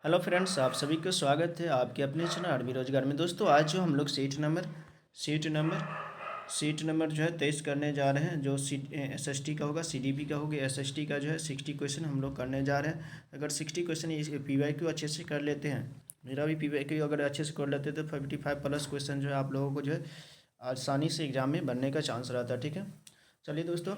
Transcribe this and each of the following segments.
Hello friends, आप सभी को स्वागत है आपके अपने चैनल आरबी रोजगार में। दोस्तों आज जो हम लोग सीट नंबर जो है 23 करने जा रहे हैं। जो सीट एसएसटी का होगा, सीडीपी का होगा, एसएसटी का जो है 60 क्वेश्चन हम लोग करने जा रहे हैं। अगर 60 क्वेश्चन पीवाईक्यू अच्छे से कर लेते हैं, मेरा भी पीवाईक्यू अगर अच्छे से कर लेते तो 55 प्लस क्वेश्चन जो है आप लोगों को जो है आसानी से एग्जाम में बनने का चांस रहता है। ठीक है, चलिए दोस्तों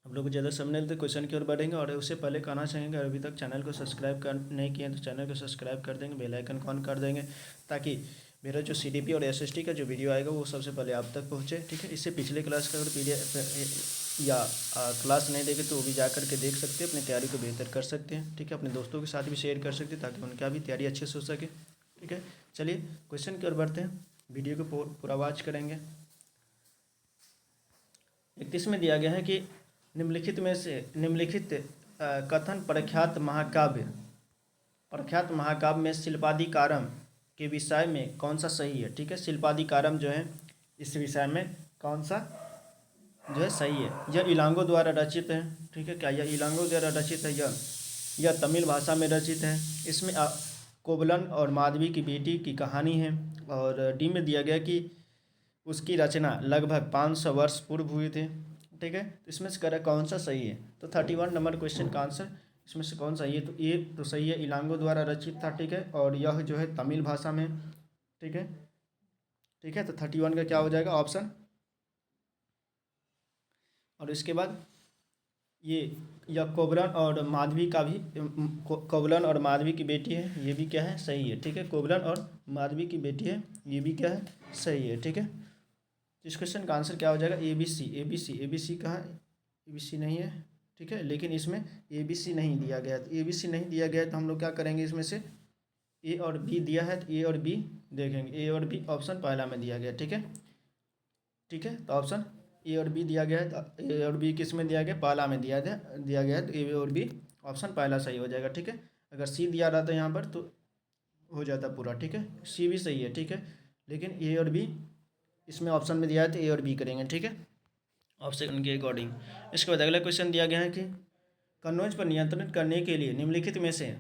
हम लोग को ज़्यादा समय नहीं, तो क्वेश्चन की ओर बढ़ेंगे। और उससे पहले कहना चाहेंगे, अभी तक चैनल को सब्सक्राइब कर नहीं किए तो चैनल को सब्सक्राइब कर देंगे, बेल आइकन ऑन कर देंगे, ताकि मेरा जो सीडीपी और एसएसटी का जो वीडियो आएगा वो सबसे पहले आप तक पहुंचे। ठीक है, इससे पिछले क्लास का अगर पीडीएफ या क्लास नहीं देखे तो वो भी जा करके देख सकते हैं, अपनी तैयारी को बेहतर कर सकते हैं। ठीक है, अपने दोस्तों के साथ भी शेयर कर सकते हैं ताकि उनका भी तैयारी अच्छे से हो सके। ठीक है, चलिए क्वेश्चन की ओर बढ़ते हैं, वीडियो को पूरा वॉच करेंगे। 31 में दिया गया है कि निम्नलिखित में से निम्नलिखित कथन प्रख्यात महाकाव्य में शिल्पादिकारम के विषय में कौन सा सही है। ठीक है, शिल्पादिकारम जो है इस विषय में कौन सा जो है सही है। यह इलांगो द्वारा रचित है। ठीक है, क्या यह इलांगो द्वारा रचित है? यह तमिल भाषा में रचित है। इसमें कोवलन और माधवी की बेटी की कहानी है। और डी में दिया गया कि उसकी रचना लगभग 500 वर्ष पूर्व हुई थी। ठीक है, तो इसमें से कौन सा सही है? तो 31 नंबर क्वेश्चन का आंसर इसमें से कौन सही है? तो ये तो सही है, इलांगो द्वारा रचित था। ठीक है, और यह जो है तमिल भाषा में। ठीक है, तो 31 का क्या हो जाएगा? ऑप्शन। और इसके बाद यह कोवलन और माधवी का भी कोवलन और माधवी की बेटी है, ये भी क्या है? सही है। ठीक है, कोवलन और माधवी की बेटी है, ये भी क्या है? सही है। ठीक है, इस क्वेश्चन का आंसर क्या हो जाएगा? ए बी सी कहाँ? ए बी सी नहीं है। ठीक है, लेकिन इसमें ए बी सी नहीं दिया गया। तो ए बी सी नहीं दिया गया तो हम लोग क्या करेंगे, इसमें से ए और बी दिया है तो ए और बी देखेंगे। ए और बी ऑप्शन पहला में दिया गया। ठीक है, तो ऑप्शन ए और बी दिया गया है, तो ए और बी किस में दिया गया? पहला में दिया गया है, तो ए और बी ऑप्शन पहला सही हो जाएगा। ठीक है, अगर सी दिया रहता यहाँ पर तो हो जाता पूरा। ठीक है, सी भी सही है। ठीक है, लेकिन ए और बी इसमें ऑप्शन में दिया है तो ए और बी करेंगे। ठीक है, ऑप्शन के अकॉर्डिंग। इसके बाद अगला क्वेश्चन दिया गया है कि कनौज पर नियंत्रण करने के लिए निम्नलिखित में से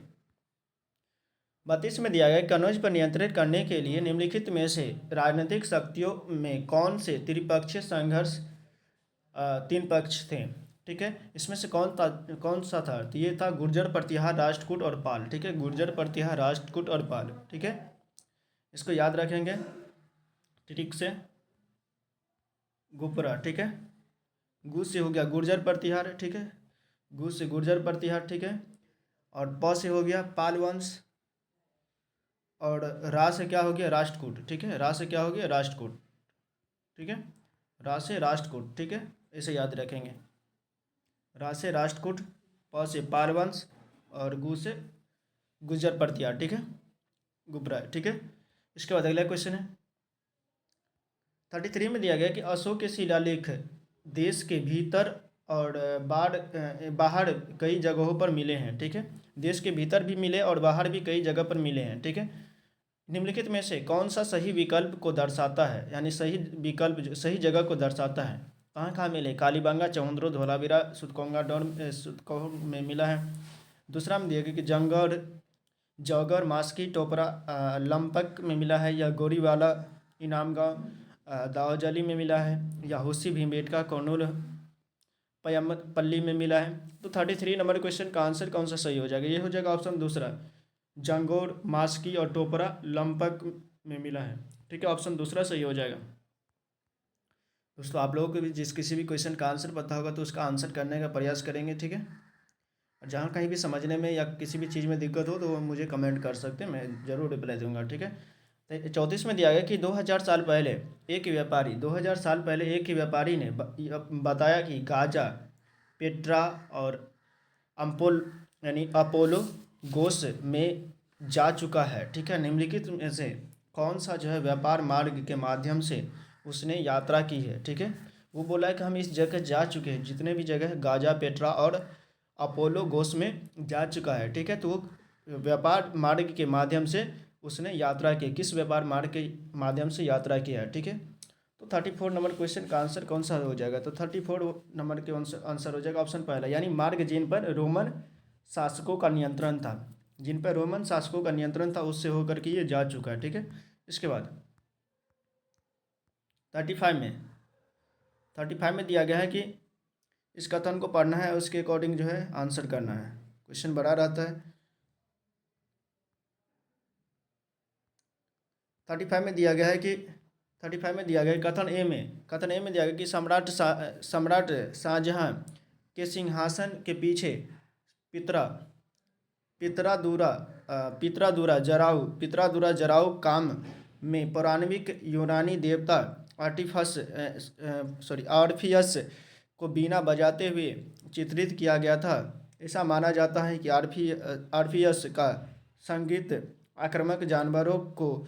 32 में दिया गया है, कनौज पर नियंत्रित करने के लिए निम्नलिखित में से राजनीतिक शक्तियों में कौन से त्रिपक्षीय संघर्ष 3 पक्ष थे। ठीक है, इसमें से कौन सा था? तो ये था गुर्जर, प्रतिहार, राष्ट्रकूट और पाल। ठीक है, गुर्जर, प्रतिहार, राष्ट्रकूट और पाल। ठीक है, इसको याद रखेंगे ठीक से। गुपरा। ठीक है, गु से हो गया गुर्जर प्रतिहार। ठीक है, गु से गुर्जर प्रतिहार। ठीक है, और प से हो गया पाल वंश, और रा से क्या हो गया? राष्ट्रकूट। ठीक है, रा से क्या हो गया? राष्ट्रकूट। ठीक है, रा से राष्ट्रकूट। ठीक है, इसे याद रखेंगे। रा से राष्ट्रकूट, प से पाल वंश, और गु से गुर्जर प्रतिहार। ठीक है, गुपरा। ठीक है, इसके बाद अगला क्वेश्चन है 33 में दिया गया कि अशोक के शिलालेख देश के भीतर और बाहर कई जगहों पर मिले हैं। ठीक है, देश के भीतर भी मिले और बाहर भी कई जगह पर मिले हैं। ठीक है, निम्नलिखित में से कौन सा सही विकल्प को दर्शाता है, यानी सही विकल्प सही जगह को दर्शाता है? कहाँ कहाँ मिले? कालीबंगा, चौंद्रो, धोलावीरा, सुतकौर में मिला है। दूसरा में दिया गया कि जंगौर, जौगर, मास्की, टोपरा, लंपक में मिला है, या गोरीवाला, इनामगांव, दावजली में मिला है, या हुस्सी, भीमबेटका, कर्नूल, पय्यमपल्ली में मिला है। तो 33 नंबर क्वेश्चन का आंसर कौन सा सही हो जाएगा? ये हो जाएगा ऑप्शन दूसरा, जंगोर, मास्की और टोपरा लंपक में मिला है। ठीक है, ऑप्शन दूसरा सही हो जाएगा। दोस्तों आप लोगों को भी किसी भी क्वेश्चन का आंसर पता होगा तो उसका आंसर करने का प्रयास करेंगे। ठीक है, और जहाँ कहीं भी समझने में या किसी भी चीज़ में दिक्कत हो तो वो मुझे कमेंट कर सकते हैं, मैं ज़रूर रिप्लाई दूंगा। ठीक है, तो 34 में दिया गया कि 2000 साल पहले एक व्यापारी ने बताया कि गाजा, पेट्रा और अम्पोल यानी अपोलो गोस में जा चुका है। ठीक है, निम्नलिखित में से कौन सा जो है व्यापार मार्ग के माध्यम से उसने यात्रा की है? ठीक है, वो बोला है कि हम इस जगह जा चुके हैं, जितने भी जगह गाजा, पेट्रा और अपोलो गोस में जा चुका है। ठीक है, तो वो व्यापार मार्ग के माध्यम से उसने यात्रा की। किस व्यापार मार्ग के माध्यम से यात्रा किया है? ठीक है, तो 34 नंबर क्वेश्चन का आंसर कौन सा हो जाएगा? तो 34 नंबर के आंसर हो जाएगा ऑप्शन पहला, यानी मार्ग जिन पर रोमन शासकों का नियंत्रण था। जिन पर रोमन शासकों का नियंत्रण था उससे होकर के ये जा चुका है, ठीक है। इसके बाद 35 में दिया गया है कि इस कथन को पढ़ना है, उसके अकॉर्डिंग जो है आंसर करना है। क्वेश्चन बड़ा रहता है। 35 में दिया गया है कि 35 में दिया गया है कथन ए में दिया गया कि सम्राट शाहजहां के सिंहासन के पीछे पितरा पितरादुरा जराऊ काम में पौराणिक यूनानी देवता आर्फियस को बीना बजाते हुए चित्रित किया गया था। ऐसा माना जाता है कि आर्फियस का संगीत आक्रामक जानवरों को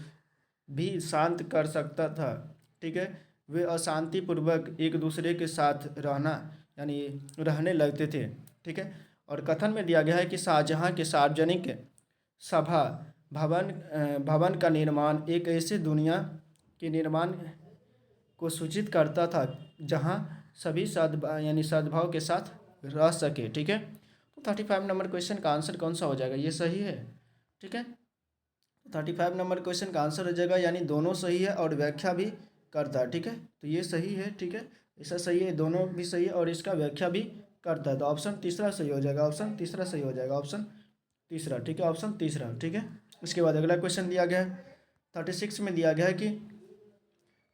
भी शांत कर सकता था, ठीक है। वे अशांतिपूर्वक एक दूसरे के साथ रहने लगते थे, ठीक है। और कथन में दिया गया है कि शाहजहां के सार्वजनिक सभा भवन का निर्माण एक ऐसे दुनिया के निर्माण को सूचित करता था जहां सभी सद्भाव के साथ रह सके, ठीक है। तो 35 नंबर क्वेश्चन का आंसर कौन सा हो जाएगा? ये सही है, ठीक है। 35 नंबर क्वेश्चन का आंसर हो जाएगा, यानी दोनों सही है और व्याख्या भी करता है, ठीक है। तो ये सही है, ठीक है, ऐसा सही है, दोनों भी सही है और इसका व्याख्या भी करता है। तो ऑप्शन तीसरा सही हो जाएगा, ऑप्शन तीसरा सही हो जाएगा, ऑप्शन तीसरा, ठीक है, ऑप्शन तीसरा, ठीक है। इसके बाद अगला क्वेश्चन दिया गया है 36 में दिया गया है कि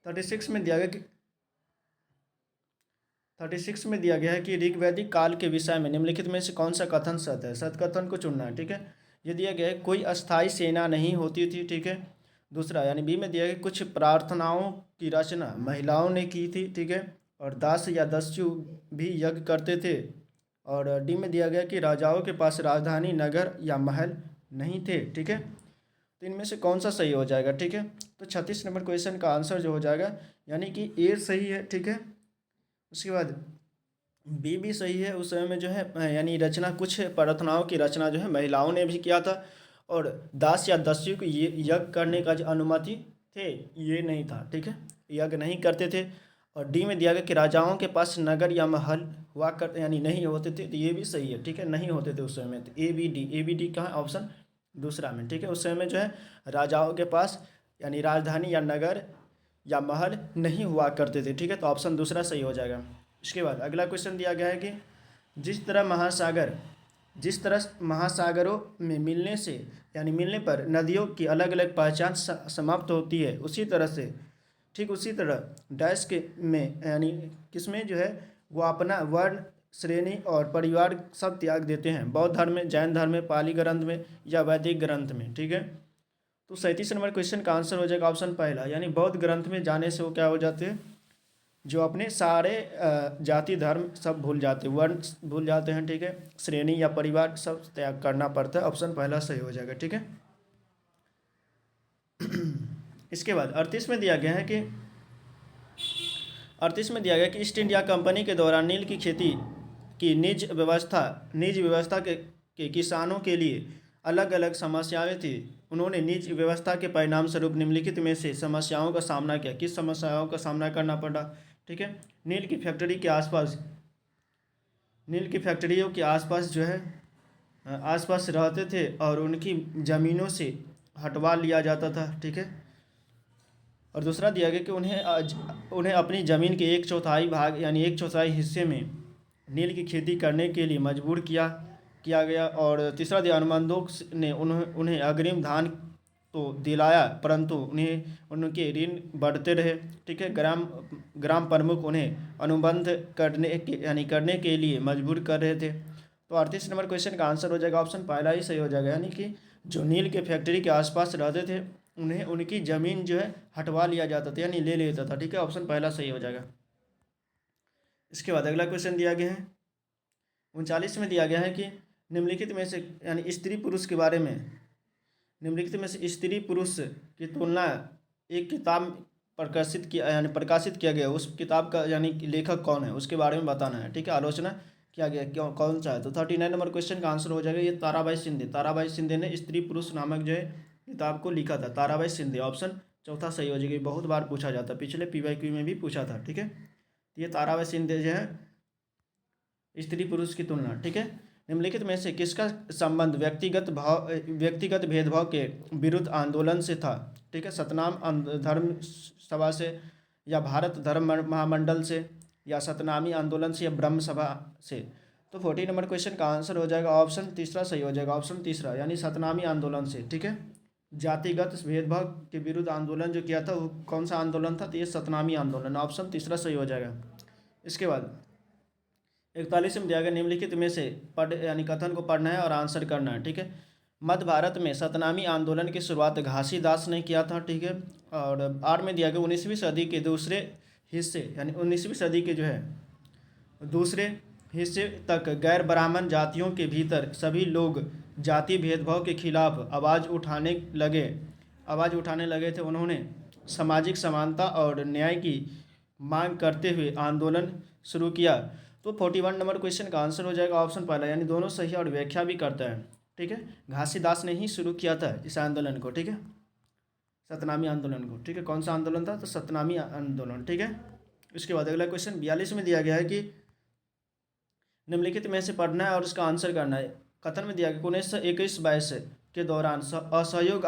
36 में दिया गया कि 36 में दिया गया है कि ऋग्वैदिक काल के विषय में निम्नलिखित में से कौन सा कथन सत्य है? सत्य कथन को चुनना है, ठीक है। ये दिया गया है कोई अस्थायी सेना नहीं होती थी, ठीक है। दूसरा यानी बी में दिया गया कुछ प्रार्थनाओं की रचना महिलाओं ने की थी, ठीक है। और दास या दस्यु भी यज्ञ करते थे। और डी में दिया गया कि राजाओं के पास राजधानी नगर या महल नहीं थे, ठीक है। तो इनमें से कौन सा सही हो जाएगा, ठीक है। तो 36 नंबर क्वेश्चन का आंसर जो हो जाएगा यानी कि ए सही है, ठीक है। उसके बाद बी भी सही है। उस समय में जो है यानी रचना कुछ प्रार्थनाओं की रचना जो है महिलाओं ने भी किया था और दास या दस्यु को ये यज्ञ करने का जो अनुमति थे ये नहीं था, ठीक है, यज्ञ नहीं करते थे। और डी में दिया गया कि राजाओं के पास नगर या महल हुआ कर यानी नहीं होते थे, तो ये भी सही है, ठीक है, नहीं होते थे उस समय में। तो ए बी डी कहाँ? ऑप्शन दूसरा में, ठीक है। उस समय में जो है राजाओं के पास यानी राजधानी या नगर या महल नहीं हुआ करते थे, ठीक है। तो ऑप्शन दूसरा सही हो जाएगा। इसके बाद अगला क्वेश्चन दिया गया है कि जिस तरह महासागरों में मिलने पर नदियों की अलग अलग पहचान समाप्त होती है, उसी तरह डैश के में यानी किसमें जो है वो अपना वर्ण श्रेणी और परिवार सब त्याग देते हैं, बौद्ध धर्म में, जैन धर्म में, पाली ग्रंथ में या वैदिक ग्रंथ में, ठीक है। तो 37 नंबर क्वेश्चन का आंसर हो जाएगा ऑप्शन पहला, यानी बौद्ध ग्रंथ में जाने से वो क्या हो जाते हैं, जो अपने सारे जाति धर्म सब भूल जाते हैं, वर्ण भूल जाते हैं, ठीक है, श्रेणी या परिवार सब त्याग करना पड़ता है। ऑप्शन पहला सही हो जाएगा, ठीक है। इसके बाद 38 में दिया गया है कि 38 में दिया गया कि ईस्ट इंडिया कंपनी के दौरान नील की खेती की निज व्यवस्था के किसानों के लिए अलग अलग समस्याएं थी। उन्होंने निज व्यवस्था के परिणाम स्वरूप निम्नलिखित में से समस्याओं का सामना किया। किस समस्याओं का सामना करना पड़ा, ठीक है। नील की फैक्ट्रियों के आसपास जो है आसपास रहते थे और उनकी ज़मीनों से हटवा लिया जाता था, ठीक है। और दूसरा दिया गया कि उन्हें अपनी ज़मीन के 1/4 भाग यानी 1/4 हिस्से में नील की खेती करने के लिए मजबूर किया गया। और तीसरा दिया अनुबंधों ने उन्हें अग्रिम धान तो दिलाया परंतु उनके ऋण बढ़ते रहे, ठीक है। ग्राम प्रमुख उन्हें अनुबंध करने के लिए मजबूर कर रहे थे। तो 38 नंबर क्वेश्चन का आंसर हो जाएगा ऑप्शन पहला ही सही हो जाएगा, यानी कि जो नील के फैक्ट्री के आसपास रहते थे उन्हें उनकी ज़मीन जो है हटवा लिया जाता था यानी ले लेता था, ठीक है। ऑप्शन पहला सही हो जाएगा। इसके बाद अगला क्वेश्चन दिया गया है 39 में दिया गया है कि निम्नलिखित में से यानी स्त्री पुरुष के बारे में निम्नलिखित में से स्त्री पुरुष की तुलना एक किताब प्रकाशित किया गया, उस किताब का यानी लेखक कौन है उसके बारे में बताना है, ठीक है। आलोचना किया गया क्यों कौन सा है, तो 39 नंबर क्वेश्चन का आंसर हो जाएगा ये ताराबाई शिंदे ने स्त्री पुरुष नामक जो है किताब को लिखा था, ताराबाई शिंदे। ऑप्शन चौथा सही हो जाएगा, बहुत बार पूछा जाता है, पिछले PYQ में भी पूछा था, ठीक है। ये ताराबाई शिंदे जो है स्त्री पुरुष की तुलना, ठीक है। निम्नलिखित में से किसका संबंध व्यक्तिगत भेदभाव के विरुद्ध आंदोलन से था? ठीक है, सतनाम धर्म सभा से, या भारत धर्म महामंडल से, या सतनामी आंदोलन से, या ब्रह्म सभा से? तो 40 नंबर क्वेश्चन का आंसर हो जाएगा ऑप्शन तीसरा सही हो जाएगा, ऑप्शन तीसरा यानी सतनामी आंदोलन से। ठीक है, जातिगत भेदभाव के विरुद्ध आंदोलन जो किया था वो कौन सा आंदोलन था? तो ये सतनामी आंदोलन, ऑप्शन तीसरा सही हो जाएगा। इसके बाद 41 में दिया गया निम्नलिखित में से पढ़ यानी कथन को पढ़ना है और आंसर करना है। ठीक है, मध्य भारत में सतनामी आंदोलन की शुरुआत घासीदास ने किया था। ठीक है, और 8 में दिया गया 19वीं सदी के दूसरे हिस्से यानी 19वीं सदी के जो है दूसरे हिस्से तक गैर ब्राह्मण जातियों के भीतर सभी लोग जाति भेदभाव के खिलाफ आवाज़ उठाने लगे थे। उन्होंने सामाजिक समानता और न्याय की मांग करते हुए आंदोलन शुरू किया। तो 41 नंबर क्वेश्चन का आंसर हो जाएगा ऑप्शन पहला यानी दोनों सही और व्याख्या भी करता है। ठीक है, घासीदास ने ही शुरू किया था इस आंदोलन को। ठीक है, सतनामी आंदोलन को। ठीक है, कौन सा आंदोलन था? तो सतनामी आंदोलन। ठीक है, इसके बाद अगला क्वेश्चन 42 में दिया गया है कि निम्नलिखित में से पढ़ना है और उसका आंसर करना है। कथन में दिया गया 1921-22 के दौरान असहयोग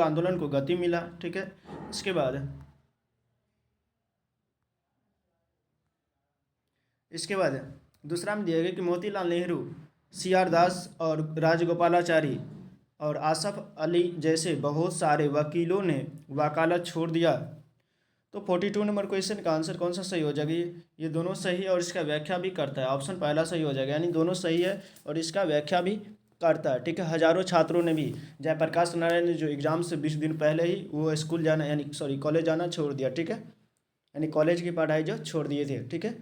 आंदोलन को गति मिला। ठीक है, इसके बाद दूसरा में दिया गया कि मोतीलाल नेहरू, सी.आर. दास और राजगोपालाचारी और आसफ अली जैसे बहुत सारे वकीलों ने वकालत छोड़ दिया। तो 42 नंबर क्वेश्चन का आंसर कौन सा सही हो जाएगा? ये दोनों सही है और इसका व्याख्या भी करता है, ऑप्शन पहला सही हो जाएगा यानी दोनों सही है और इसका व्याख्या भी करता है। ठीक है, हजारों छात्रों ने भी जयप्रकाश नारायण ने जो एग्जाम से 20 दिन पहले ही वो स्कूल जाना यानी कॉलेज जाना छोड़ दिया। ठीक है, यानी कॉलेज की पढ़ाई जो छोड़ दिए थे। ठीक है,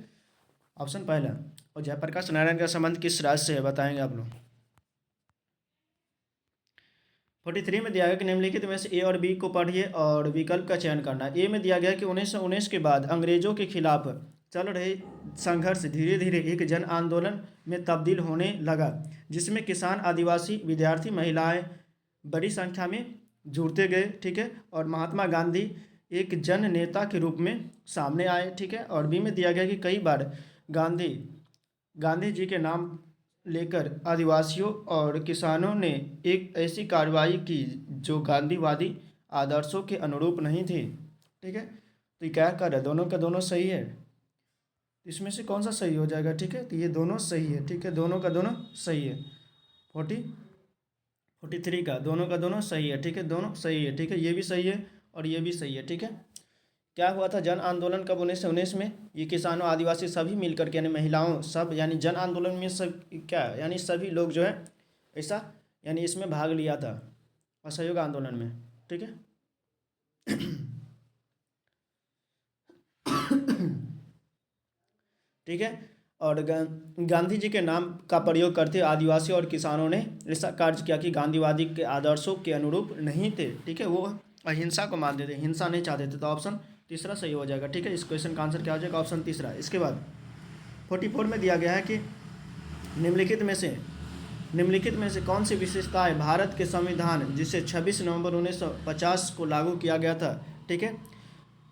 ऑप्शन पहला। और जयप्रकाश नारायण का संबंध किस राज्य से है बताएंगे आप लोग। 43 में दिया गया कि निम्नलिखित में से ए और बी को पढ़िए और विकल्प का चयन करना है। ए में दिया गया कि 1919 के बाद अंग्रेजों के खिलाफ चल रहे संघर्ष धीरे धीरे एक जन आंदोलन में तब्दील होने लगा, जिसमें किसान, आदिवासी, विद्यार्थी, महिलाएं बड़ी संख्या में जुड़ते गए। ठीक है, और महात्मा गांधी एक जन नेता के रूप में सामने आए। ठीक है, और बी में दिया गया कि कई बार गांधी जी के नाम लेकर आदिवासियों और किसानों ने एक ऐसी कार्रवाई की जो गांधीवादी आदर्शों के अनुरूप नहीं थी। ठीक है, तो ये क्या कर है? दोनों का दोनों सही है, इसमें से कौन सा सही हो जाएगा? ठीक है, तो ये दोनों सही है। ठीक है, दोनों का दोनों सही है। 43 का दोनों सही है। ठीक है, दोनों सही है। ठीक है, ये भी सही है और ये भी सही है। ठीक है, क्या हुआ था जन आंदोलन कब? 1919 में। ये किसानों, आदिवासी सभी मिलकर के यानी महिलाओं सब यानी जन आंदोलन में सब क्या यानी सभी लोग जो है ऐसा यानी इसमें भाग लिया था असहयोग आंदोलन में। ठीक है ठीक है, और गांधी जी के नाम का प्रयोग करते आदिवासी और किसानों ने ऐसा कार्य किया कि गांधीवादी के आदर्शों के अनुरूप नहीं थे। ठीक है, वो अहिंसा को मानते थे, हिंसा नहीं चाहते थे। तो ऑप्शन तीसरा सही हो जाएगा। ठीक है, इस क्वेश्चन का आंसर क्या हो जाएगा? ऑप्शन तीसरा। इसके बाद 44 में दिया गया है कि निम्नलिखित में से कौन सी विशेषताएं भारत के संविधान जिसे 26 नवंबर 1950 को लागू किया गया था, ठीक है,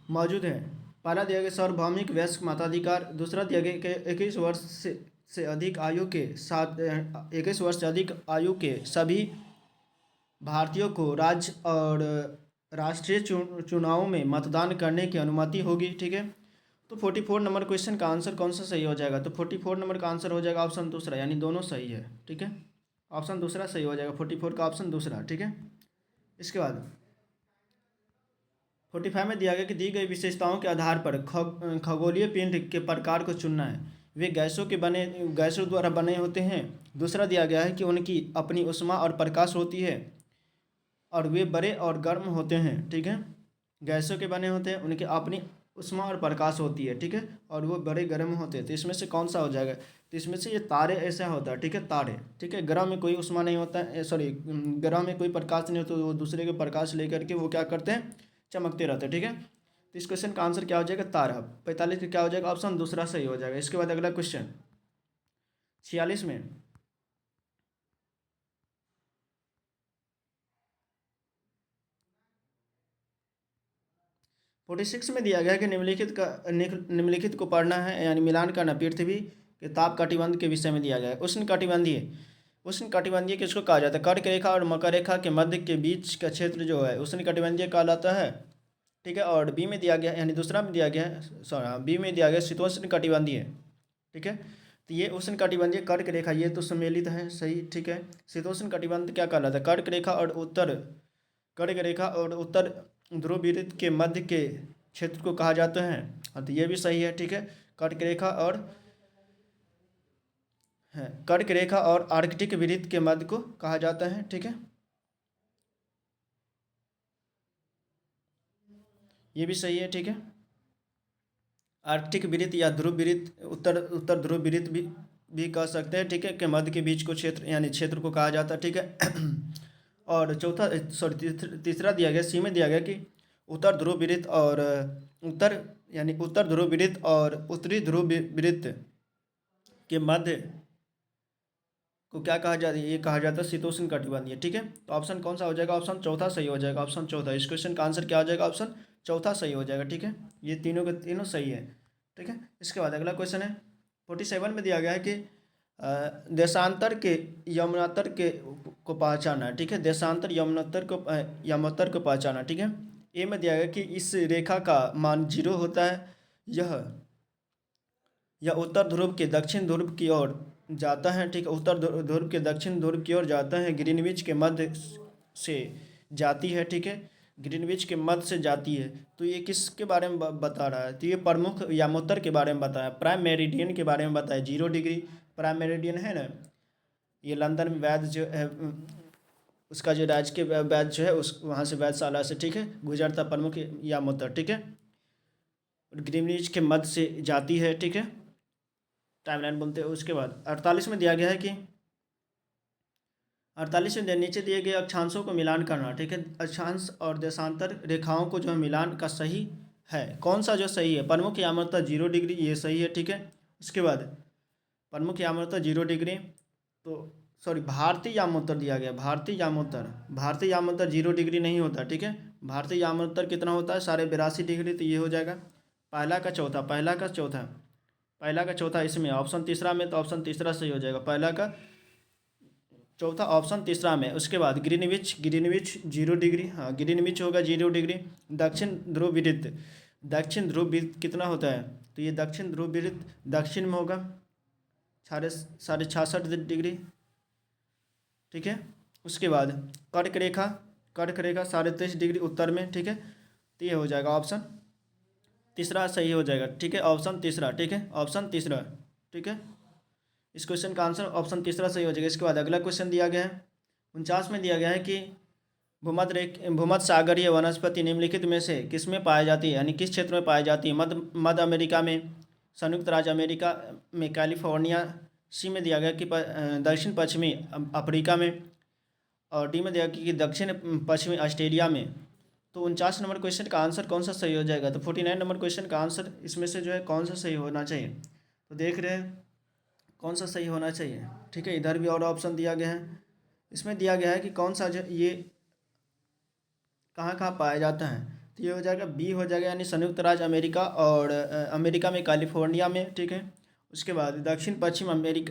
मौजूद है? पहला दिया गया सार्वभौमिक वयस्क मताधिकार। दूसरा दिया गया कि 21 वर्ष से अधिक आयु के सभी भारतीयों को राज्य और राष्ट्रीय चुनावों में मतदान करने की अनुमति होगी। ठीक है, तो 44 नंबर क्वेश्चन का आंसर कौन सा सही हो जाएगा? तो 44 नंबर का आंसर हो जाएगा ऑप्शन दूसरा यानी दोनों सही है। ठीक है, ऑप्शन दूसरा सही हो जाएगा, 44 का ऑप्शन दूसरा। ठीक है, इसके बाद 45 में दिया गया कि दी गई विशेषताओं के आधार पर खगोलीय पिंड के प्रकार को चुनना है। वे गैसों द्वारा बने होते हैं। दूसरा दिया गया है कि उनकी अपनी ऊष्मा और प्रकाश होती है और वे बड़े और गर्म होते हैं। ठीक है, गैसों के बने होते हैं, उनकी अपनी ऊष्मा और प्रकाश होती है। ठीक है, और वो बड़े गर्म होते हैं। तो इसमें से कौन सा हो जाएगा? तो इसमें से ये तारे ऐसा होता है। ठीक है, तारे। ठीक है, ग्रह में कोई ऊष्मा नहीं होता है, ग्रह में कोई प्रकाश नहीं होता, तो वो दूसरे के प्रकाश लेकर के वो क्या करते हैं? चमकते रहते हैं। ठीक है, तो इस क्वेश्चन का आंसर क्या हो जाएगा? तारा। 45 का क्या हो जाएगा? ऑप्शन दूसरा सही हो जाएगा। इसके बाद अगला क्वेश्चन 46 में 46 में दिया गया है कि निम्नलिखित को पढ़ना है यानी मिलान करना। पृथ्वी कि ताप कटिबंध के विषय में दिया गया है। उष्ण कटिबंधीय किसको कहा जाता है? कर्क रेखा और मकर रेखा के मध्य के बीच का क्षेत्र जो है उष्ण कटिबंधीय कहलाता है, ठीक है। और बी में दिया गया यानी दूसरा में दिया गया है, सॉरी बी में दिया गया शीतोष्ण कटिबंधीय, ठीक है। तो ये उष्ण कटिबंधीय कर्क रेखा ये तो सम्मिलित है, सही, ठीक है। शीतोष्ण कटिबंध क्या कहलाता है? कर्क रेखा और उत्तर ध्रुव वृत्त के मध्य के क्षेत्र को कहा जाता है। हाँ, तो ये भी सही है, ठीक है। कर्क रेखा और आर्कटिक वृत्त के मध्य को कहा जाता है, ठीक है। ये भी सही है, ठीक है। आर्कटिक वृत्त या ध्रुव वृत्त, उत्तर ध्रुव वृत्त भी कह सकते हैं, ठीक है, के मध्य के बीच को क्षेत्र यानी क्षेत्र को कहा जाता है, ठीक है। और तीसरा दिया गया, सी में दिया गया कि उत्तर ध्रुव वृत्त और उत्तर ध्रुव वृत्त और उत्तरी ध्रुव वृत्त के मध्य को क्या कहा जाता है? ये कहा जाता है शीतोष्ण कटिबंधीय, ठीक है। तो ऑप्शन कौन सा हो जाएगा? ऑप्शन चौथा सही हो जाएगा, ऑप्शन चौथा। इस क्वेश्चन का आंसर क्या हो जाएगा? ऑप्शन चौथा सही हो जाएगा, ठीक है। ये तीनों के तीनों सही है, ठीक है। इसके बाद अगला क्वेश्चन है 47 में दिया गया है कि देशांतर के यमुनांतर के को पहचाना, ठीक है। देशांतर यमुनोत्तर को पहचाना, ठीक है। ए में दिया गया कि इस रेखा का मान 0 होता है, यह उत्तर ध्रुव के दक्षिण ध्रुव की ओर जाता है, ठीक है। उत्तर ध्रुव के दक्षिण ध्रुव की ओर जाता है, ग्रीनविच के मध्य से जाती है, ठीक है। ग्रीनविच के मध्य से जाती है। तो ये किसके बारे में बता रहा है? तो ये प्रमुख यामोत्तर के बारे में बताया, प्राइम मेरिडियन के बारे में बताया। 0 डिग्री प्राइम मेरिडियन है ना, ये लंदन में वैध जो है उसका जो राजकीय वैध जो है उस वहाँ से वैधशाला से, ठीक है, गुजरता प्रमुख यामोत्तर, ठीक है। ग्रीनविच के मध्य से जाती है, ठीक है, टाइमलाइन बोलते हैं। उसके बाद 48 में दिया गया है कि 48 में नीचे दिए गए अक्षांशों को मिलान करना, ठीक है। अक्षांश और देशांतर रेखाओं को जो है मिलान का सही है, कौन सा जो सही है? प्रमुख यामोत्तर 0 डिग्री, ये सही है, ठीक है। उसके बाद प्रमुख यामोत्तर 0 डिग्री, तो सॉरी भारतीय यामोत्तर दिया गया, भारतीय यामोत्तर 0 डिग्री नहीं होता, ठीक है। भारतीय यामोत्तर कितना होता है? 82.5 डिग्री। तो ये हो जाएगा पहला का चौथा इसमें ऑप्शन तीसरा में, तो ऑप्शन तीसरा सही हो जाएगा, पहला का चौथा ऑप्शन तीसरा में। उसके बाद ग्रीनविच 0 डिग्री, हाँ ग्रीनविच होगा 0 डिग्री। दक्षिण ध्रुव वृत्त कितना होता है? तो ये दक्षिण ध्रुव वृत्त दक्षिण में होगा 66.5 डिग्री, ठीक है। उसके बाद कर्क रेखा 33.5 डिग्री उत्तर में, ठीक है। तो ये हो जाएगा ऑप्शन तीसरा सही हो जाएगा, ठीक है, ऑप्शन तीसरा, ठीक है, ऑप्शन तीसरा, ठीक है। इस क्वेश्चन का आंसर ऑप्शन तीसरा सही हो जाएगा। इसके बाद अगला क्वेश्चन दिया गया है 49 में दिया गया है कि भूमध्य सागरीय वनस्पति निम्नलिखित में से किस में पाई जाती है, यानी किस क्षेत्र में पाई जाती है? मध्य अमेरिका में, संयुक्त राज्य अमेरिका में, कैलिफोर्निया। सी में दिया गया कि दक्षिण पश्चिमी अफ्रीका में, और डी में दिया कि दक्षिण पश्चिमी ऑस्ट्रेलिया में। तो 49 नंबर क्वेश्चन का आंसर कौन सा सही हो जाएगा? तो 49 नंबर क्वेश्चन का आंसर इसमें से जो है कौन सा सही होना चाहिए? तो देख रहे हैं कौन सा सही होना चाहिए, ठीक है। इधर भी और ऑप्शन दिया गया है, इसमें दिया गया है कि कौन सा जो ये कहाँ कहाँ पाया जाता है। तो ये हो जाएगा बी हो जाएगा, यानी संयुक्त राज्य अमेरिका और अमेरिका में कैलिफोर्निया में, ठीक है। उसके बाद दक्षिण पश्चिम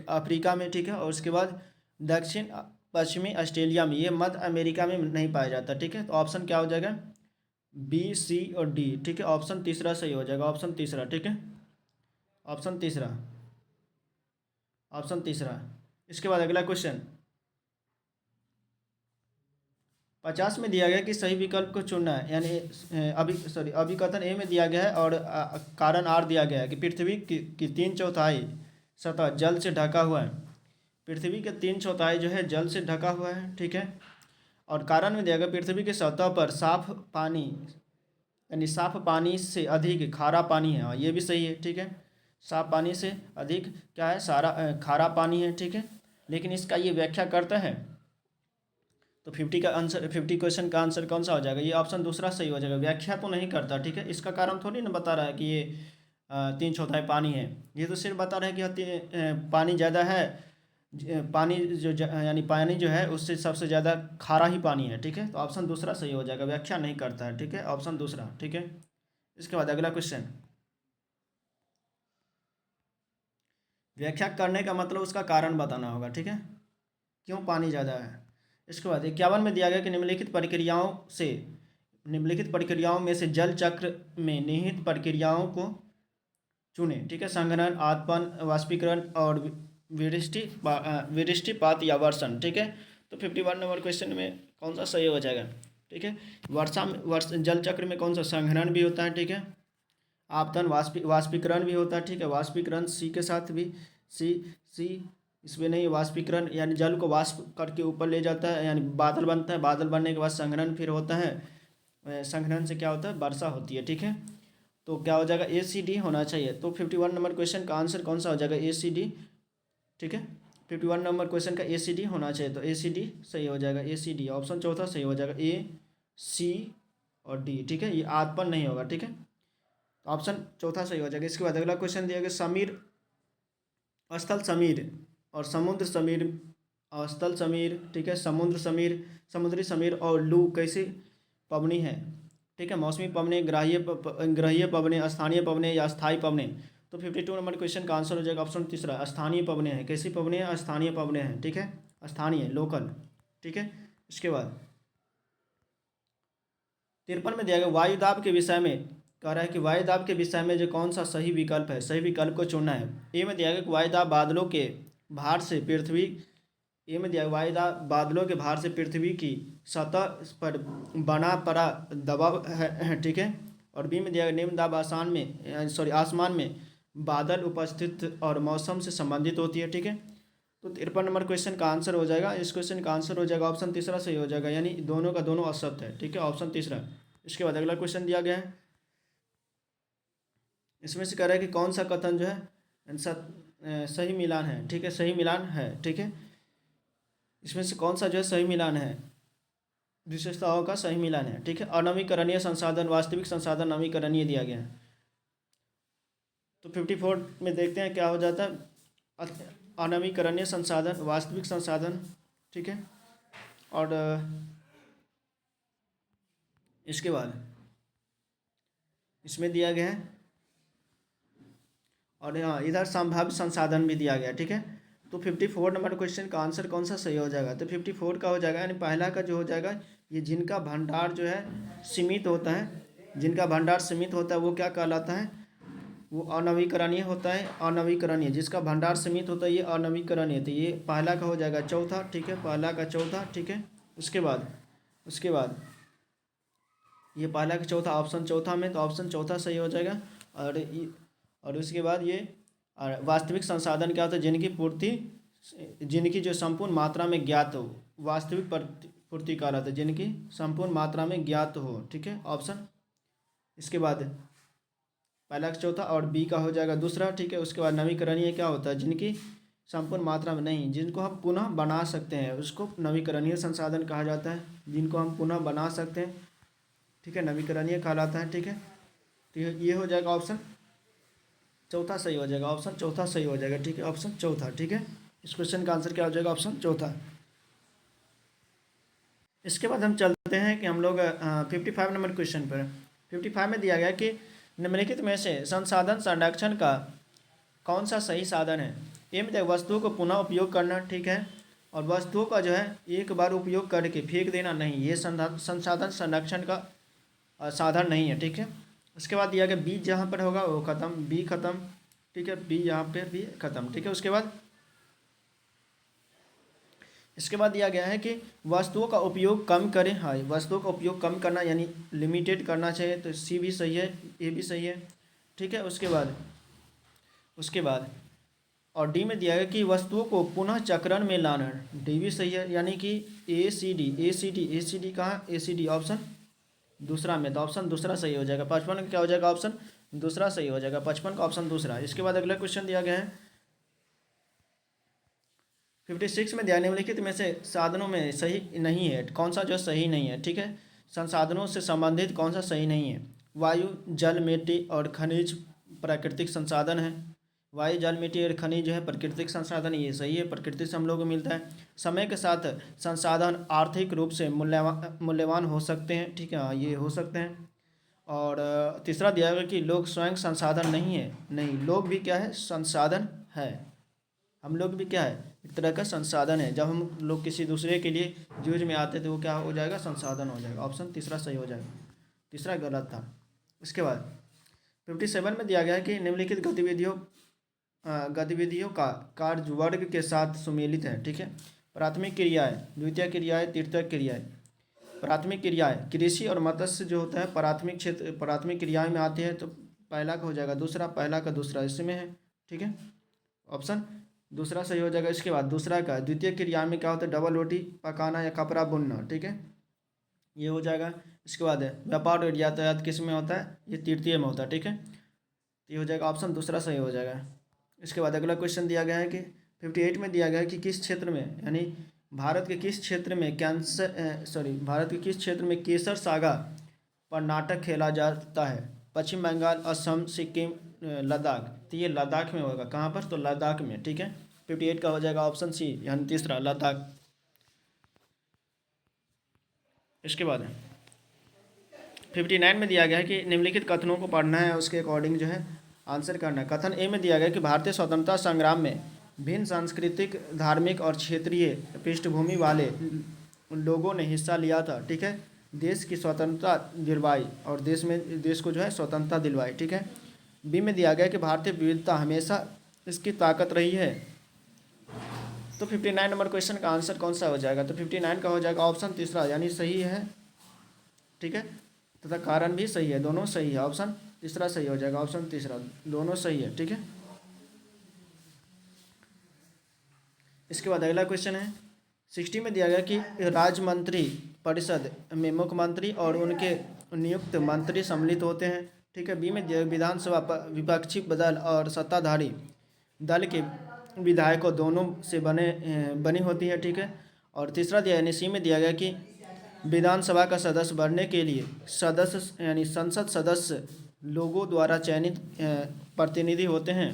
अफ्रीका में, ठीक है। और उसके बाद दक्षिण पश्चिमी ऑस्ट्रेलिया में। ये मध्य अमेरिका में नहीं पाया जाता, ठीक है। तो ऑप्शन क्या हो जाएगा? बी, सी और डी, ठीक है। ऑप्शन तीसरा सही हो जाएगा, ऑप्शन तीसरा, ठीक है, ऑप्शन तीसरा। इसके बाद अगला क्वेश्चन 50 में दिया गया कि सही विकल्प को चुनना है, यानी अभिकथन ए में दिया गया है और कारण आर दिया गया है कि पृथ्वी की 3/4 सतह जल से ढका हुआ है। पृथ्वी के 3/4 जो है जल से ढका हुआ है, ठीक है। और कारण में दिया गया पृथ्वी की सतह पर साफ पानी, यानी साफ पानी से अधिक खारा पानी है। ये भी सही है, ठीक है। साफ पानी से अधिक क्या है? खारा पानी है, ठीक है। लेकिन इसका ये व्याख्या करता है, तो 50 क्वेश्चन का आंसर कौन सा हो जाएगा? ये ऑप्शन दूसरा सही हो जाएगा, व्याख्या तो नहीं करता, ठीक है। इसका कारण थोड़ी ना बता रहा है कि ये 3/4 पानी है। ये तो सिर्फ बता रहा है कि पानी ज़्यादा है, यानी पानी जो है उससे सबसे ज़्यादा खारा ही पानी है, ठीक है। तो ऑप्शन दूसरा सही हो जाएगा, व्याख्या नहीं करता है, ठीक है, ऑप्शन दूसरा, ठीक है। इसके बाद अगला क्वेश्चन व्याख्या करने का मतलब उसका कारण बताना होगा, ठीक है, क्यों पानी ज़्यादा है। इसके बाद 51 में दिया गया कि निम्नलिखित प्रक्रियाओं में से जल चक्र में निहित प्रक्रियाओं को चुने, ठीक है, संघनन, आत्पन, वाष्पीकरण और विरिष्टिपात या वर्षण, ठीक है। तो 51 नंबर क्वेश्चन में कौन सा सही हो जाएगा, ठीक है। जल चक्र में कौन सा संघनन भी होता है, ठीक है, आपतन वाष्पीकरण भी होता है, ठीक है, वाष्पीकरण सी के साथ भी सी इसमें नहीं, वाष्पीकरण यानी जल को वाष्प करके ऊपर ले जाता है, यानी बादल बनता है, बादल बनने के बाद संघनन फिर होता है, संघनन से क्या होता है, वर्षा होती है, ठीक है। तो क्या हो जाएगा, ACD होना चाहिए। तो 51 नंबर क्वेश्चन का आंसर कौन सा हो जाएगा, ACD, ठीक है। 51 नंबर क्वेश्चन का ACD होना चाहिए, तो ACD सही हो जाएगा, ACD ऑप्शन चौथा सही हो जाएगा, A, C और D, ठीक है। ये आत्पन नहीं होगा, ठीक है, तो ऑप्शन चौथा सही हो जाएगा। इसके बाद अगला क्वेश्चन दिया गया, स्थल समीर और समुद्र समीर, स्थल समीर, ठीक है, समुद्र समीर, समुद्री समीर और लू कैसी पवनी है, ठीक है, मौसमी पवने, ग्रहीय पवने, स्थानीय पवने या स्थायी पवने। तो 52 नंबर क्वेश्चन का आंसर हो जाएगा ऑप्शन तीसरा, स्थानीय पवने हैं। कैसी पवने हैं, स्थानीय पवने हैं, ठीक है, स्थानीय, लोकल, ठीक है। इसके बाद 53 में दिया गया वायुदाब के विषय में, कह रहा है कि वायुदाब के विषय में जो कौन सा सही विकल्प है, सही विकल्प को चुनना है। ए में दिया गया कि वायुदाब बादलों के भार से पृथ्वी, ए में दिया गया वायुदाब बादलों के भार से पृथ्वी की सतह पर बना पड़ा दबाव है, ठीक है। और बी में दिया गया निम्न दाब आसमान में बादल उपस्थित और मौसम से संबंधित होती है, ठीक है। तो 53 नंबर क्वेश्चन का आंसर हो जाएगा, इस क्वेश्चन का आंसर हो जाएगा ऑप्शन तीसरा सही हो जाएगा, यानी दोनों का दोनों असत्य है, ठीक है, ऑप्शन तीसरा। इसके बाद अगला क्वेश्चन दिया गया है, इसमें से कह रहा है कि कौन सा कथन जो है सही मिलान है, ठीक है, सही मिलान है, ठीक है। इसमें से कौन सा जो है सही मिलान है, विशेषताओं का सही मिलान है, ठीक है। अनवीकरणीय संसाधन, वास्तविक संसाधन नवीकरणीय दिया गया है। तो 54 में देखते हैं क्या हो जाता है, अनवीकरणीय संसाधन, वास्तविक संसाधन, ठीक है। और इसके बाद इसमें दिया गया है, और यहाँ इधर संभाव्य संसाधन भी दिया गया, ठीक है। तो 54 नंबर क्वेश्चन का आंसर कौन सा सही हो जाएगा, तो 54 का हो जाएगा, यानी पहला का जो हो जाएगा, ये जिनका भंडार जो है सीमित होता है, जिनका भंडार सीमित होता है वो क्या कहलाता है, वो अनवीकरणीय होता है, अनवीकरणीय, जिसका भंडार सीमित होता है ये अनवीकरणीय। तो ये पहला का हो जाएगा चौथा, ठीक है, पहला का चौथा, ठीक है। उसके बाद ये पहला का चौथा, ऑप्शन चौथा में, तो ऑप्शन चौथा सही हो जाएगा। और उसके बाद ये वास्तविक संसाधन क्या होता है, जिनकी जो संपूर्ण मात्रा में ज्ञात हो, वास्तविक पूर्ति कहलाता है, जिनकी संपूर्ण मात्रा में ज्ञात हो, ठीक है, ऑप्शन। इसके बाद पहला का चौथा और बी का हो जाएगा दूसरा, ठीक है। उसके बाद नवीकरणीय क्या होता है, जिनकी संपूर्ण मात्रा में नहीं, जिनको हम पुनः बना सकते हैं, उसको नवीकरणीय संसाधन कहा जाता है, जिनको हम पुनः बना सकते हैं, ठीक है, नवीकरणीय कहलाता है, ठीक है। तो ये हो जाएगा ऑप्शन चौथा सही हो जाएगा, ऑप्शन चौथा सही हो जाएगा, ठीक है, ऑप्शन चौथा, ठीक है। इस क्वेश्चन का आंसर क्या हो जाएगा, ऑप्शन चौथा। इसके बाद हम चलते हैं कि हम लोग 55 नंबर क्वेश्चन पर। 55 में दिया गया कि निम्नलिखित में से संसाधन संरक्षण का कौन सा सही साधन है। ए में वस्तुओं को पुनः उपयोग करना, ठीक है, और वस्तुओं का जो है एक बार उपयोग करके फेंक देना नहीं, ये संसाधन संरक्षण का साधन नहीं है, ठीक है। उसके बाद दिया गया बी जहाँ पर होगा वो खत्म, बी खत्म, ठीक है, बी यहाँ पे भी खत्म, ठीक है। इसके बाद दिया गया है कि वस्तुओं का उपयोग कम करें, हाँ, वस्तुओं का उपयोग कम करना यानी लिमिटेड करना चाहिए, तो सी भी सही है, ए भी सही है, ठीक है। उसके बाद और डी में दिया गया कि वस्तुओं को पुनः चक्रण में लाना, डी भी सही है, यानी कि ACD कहाँ, ACD ऑप्शन दूसरा में, तो ऑप्शन दूसरा सही हो जाएगा। 55 का क्या हो जाएगा, ऑप्शन दूसरा सही हो जाएगा, 55 का ऑप्शन दूसरा। इसके बाद अगला क्वेश्चन दिया गया है 56 में ध्यान निम्नलिखित में से साधनों में सही नहीं है, कौन सा जो सही नहीं है, ठीक है, संसाधनों से संबंधित कौन सा सही नहीं है। वायु, जल, मिट्टी और खनिज प्राकृतिक संसाधन है, वायु, जल, मिट्टी और खनिज जो है प्राकृतिक संसाधन, ये सही है, प्रकृति से हम लोग को मिलता है। समय के साथ संसाधन आर्थिक रूप से मूल्यवान हो सकते हैं, ठीक है, ये हो सकते हैं। और तीसरा दिया गया कि लोग स्वयं संसाधन नहीं है, नहीं, लोग भी क्या है, संसाधन है, हम लोग भी क्या है, एक तरह का संसाधन है। जब हम लोग किसी दूसरे के लिए यूज में आते तो वो क्या हो जाएगा, संसाधन हो जाएगा। ऑप्शन तीसरा सही हो जाएगा, तीसरा गलत था। इसके बाद 57 में दिया गया है कि निम्नलिखित गतिविधियों का कार्य वर्ग के साथ सुमेलित है। ठीक है, प्राथमिक क्रियाएं, द्वितीय क्रियाएं, तृतीय क्रियाएं। प्राथमिक क्रियाएं कृषि और मत्स्य जो होता है प्राथमिक क्षेत्र, प्राथमिक क्रियाएं में आती है, तो पहला का हो जाएगा दूसरा, पहला का दूसरा इसमें है। ठीक है, ऑप्शन दूसरा सही हो जाएगा। इसके बाद दूसरा का द्वितीय क्रिया में क्या होता है, डबल रोटी पकाना या कपड़ा बुनना। ठीक है, ये हो जाएगा। इसके बाद है व्यापार और यातायात किस में होता है, ये तृतीय में होता है। ठीक है, तो ये हो जाएगा, ऑप्शन दूसरा सही हो जाएगा। इसके बाद अगला क्वेश्चन दिया गया है कि 58 में दिया गया है कि किस क्षेत्र में, यानी भारत के किस क्षेत्र में भारत के किस क्षेत्र में केसर सागा पर नाटक खेला जाता है। पश्चिम बंगाल, असम, सिक्किम, लद्दाख। तो ये लद्दाख में होगा, कहाँ पर, तो लद्दाख में। ठीक है, 58 का हो जाएगा ऑप्शन सी, यानी तीसरा लद्दाख। इसके बाद 59 में दिया गया है कि निम्नलिखित कथनों को पढ़ना है, उसके अकॉर्डिंग जो है आंसर करना है। कथन ए में दिया गया कि भारतीय स्वतंत्रता संग्राम में भिन्न सांस्कृतिक, धार्मिक और क्षेत्रीय पृष्ठभूमि वाले लोगों ने हिस्सा लिया था। ठीक है, देश की स्वतंत्रता दिलवाई और देश को जो है स्वतंत्रता दिलवाई। ठीक है, बी में दिया गया कि भारतीय विविधता हमेशा इसकी ताकत रही है। तो 59 नंबर क्वेश्चन का आंसर कौन सा हो जाएगा, तो 59 का हो जाएगा ऑप्शन तीसरा, यानी सही है। ठीक है, तथा कारण भी सही है, दोनों सही है। ऑप्शन तीसरा सही हो जाएगा, ऑप्शन तीसरा, दोनों सही है। ठीक है, इसके बाद अगला क्वेश्चन है 60 में दिया गया कि राज्य मंत्री परिषद में मुख्यमंत्री और उनके नियुक्त मंत्री सम्मिलित होते हैं। ठीक है, बी में विधानसभा विपक्षी दल और सत्ताधारी दल के विधायकों दोनों से बनी होती है। ठीक है, और तीसरा दिया यानी सी में दिया गया कि विधानसभा का सदस्य बनने के लिए सदस्य यानी संसद सदस्य लोगों द्वारा चयनित प्रतिनिधि होते हैं।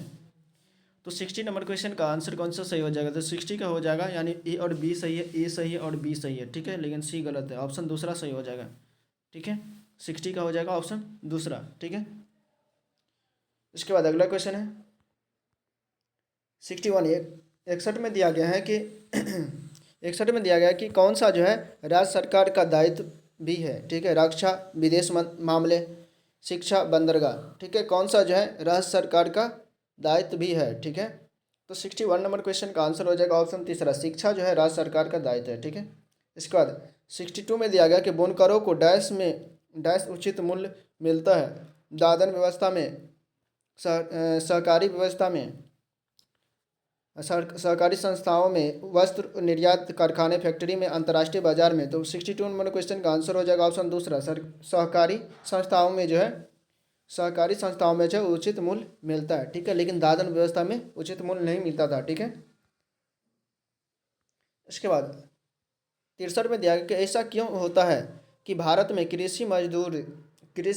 तो 60 नंबर क्वेश्चन का आंसर कौन सा सही हो जाएगा, तो 60 का हो जाएगा, यानी ए और बी सही है, ए सही है और बी सही है। ठीक है, लेकिन सी गलत है, ऑप्शन दूसरा सही हो जाएगा। ठीक है, 60 का हो जाएगा ऑप्शन दूसरा। ठीक है, इसके बाद अगला क्वेश्चन है 61 61 में दिया गया है कि 61 में दिया गया है कि कौन सा जो है राज्य सरकार का दायित्व भी है। ठीक है, रक्षा, विदेश मामले, शिक्षा, बंदरगाह। ठीक है, कौन सा जो है राज्य सरकार का दायित्व भी है। ठीक है, तो 61 नंबर क्वेश्चन का आंसर हो जाएगा ऑप्शन तीसरा, शिक्षा जो है राज्य सरकार का दायित्व है। ठीक है, इसके बाद 62 में दिया गया कि बुनकरों को डैश उचित मूल्य मिलता है। दादन व्यवस्था में, सहकारी व्यवस्था में, सहकारी संस्थाओं में, वस्त्र निर्यात कारखाने, फैक्ट्री में, अंतर्राष्ट्रीय बाजार में। तो 62 नंबर क्वेश्चन का आंसर हो जाएगा ऑप्शन दूसरा, सहकारी संस्थाओं में जो है, सहकारी संस्थाओं में जो है उचित मूल्य मिलता है। ठीक है, लेकिन दादन व्यवस्था में उचित मूल्य नहीं मिलता था। ठीक है, इसके बाद 63 में दिया गया कि ऐसा क्यों होता है कि भारत में कृषि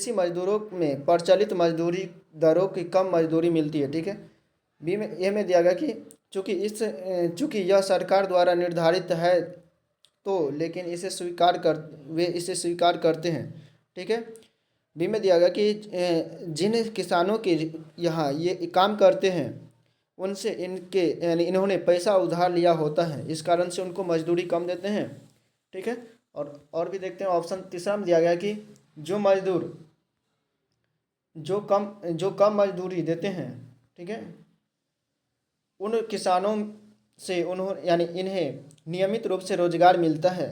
मजदूरों में प्रचलित मजदूरी दरों की कम मजदूरी मिलती है। ठीक है, बी में ए में दिया गया कि चूँकि यह सरकार द्वारा निर्धारित है, तो लेकिन वे इसे स्वीकार करते हैं। ठीक है, बी में दिया गया कि जिन किसानों के यहाँ ये काम करते हैं उनसे यानी इन्होंने पैसा उधार लिया होता है, इस कारण से उनको मजदूरी कम देते हैं। ठीक है, और भी देखते हैं, ऑप्शन तीसरा में दिया गया कि जो मजदूर जो कम मजदूरी देते हैं, ठीक है, उन किसानों से इन्हें नियमित रूप से रोजगार मिलता है।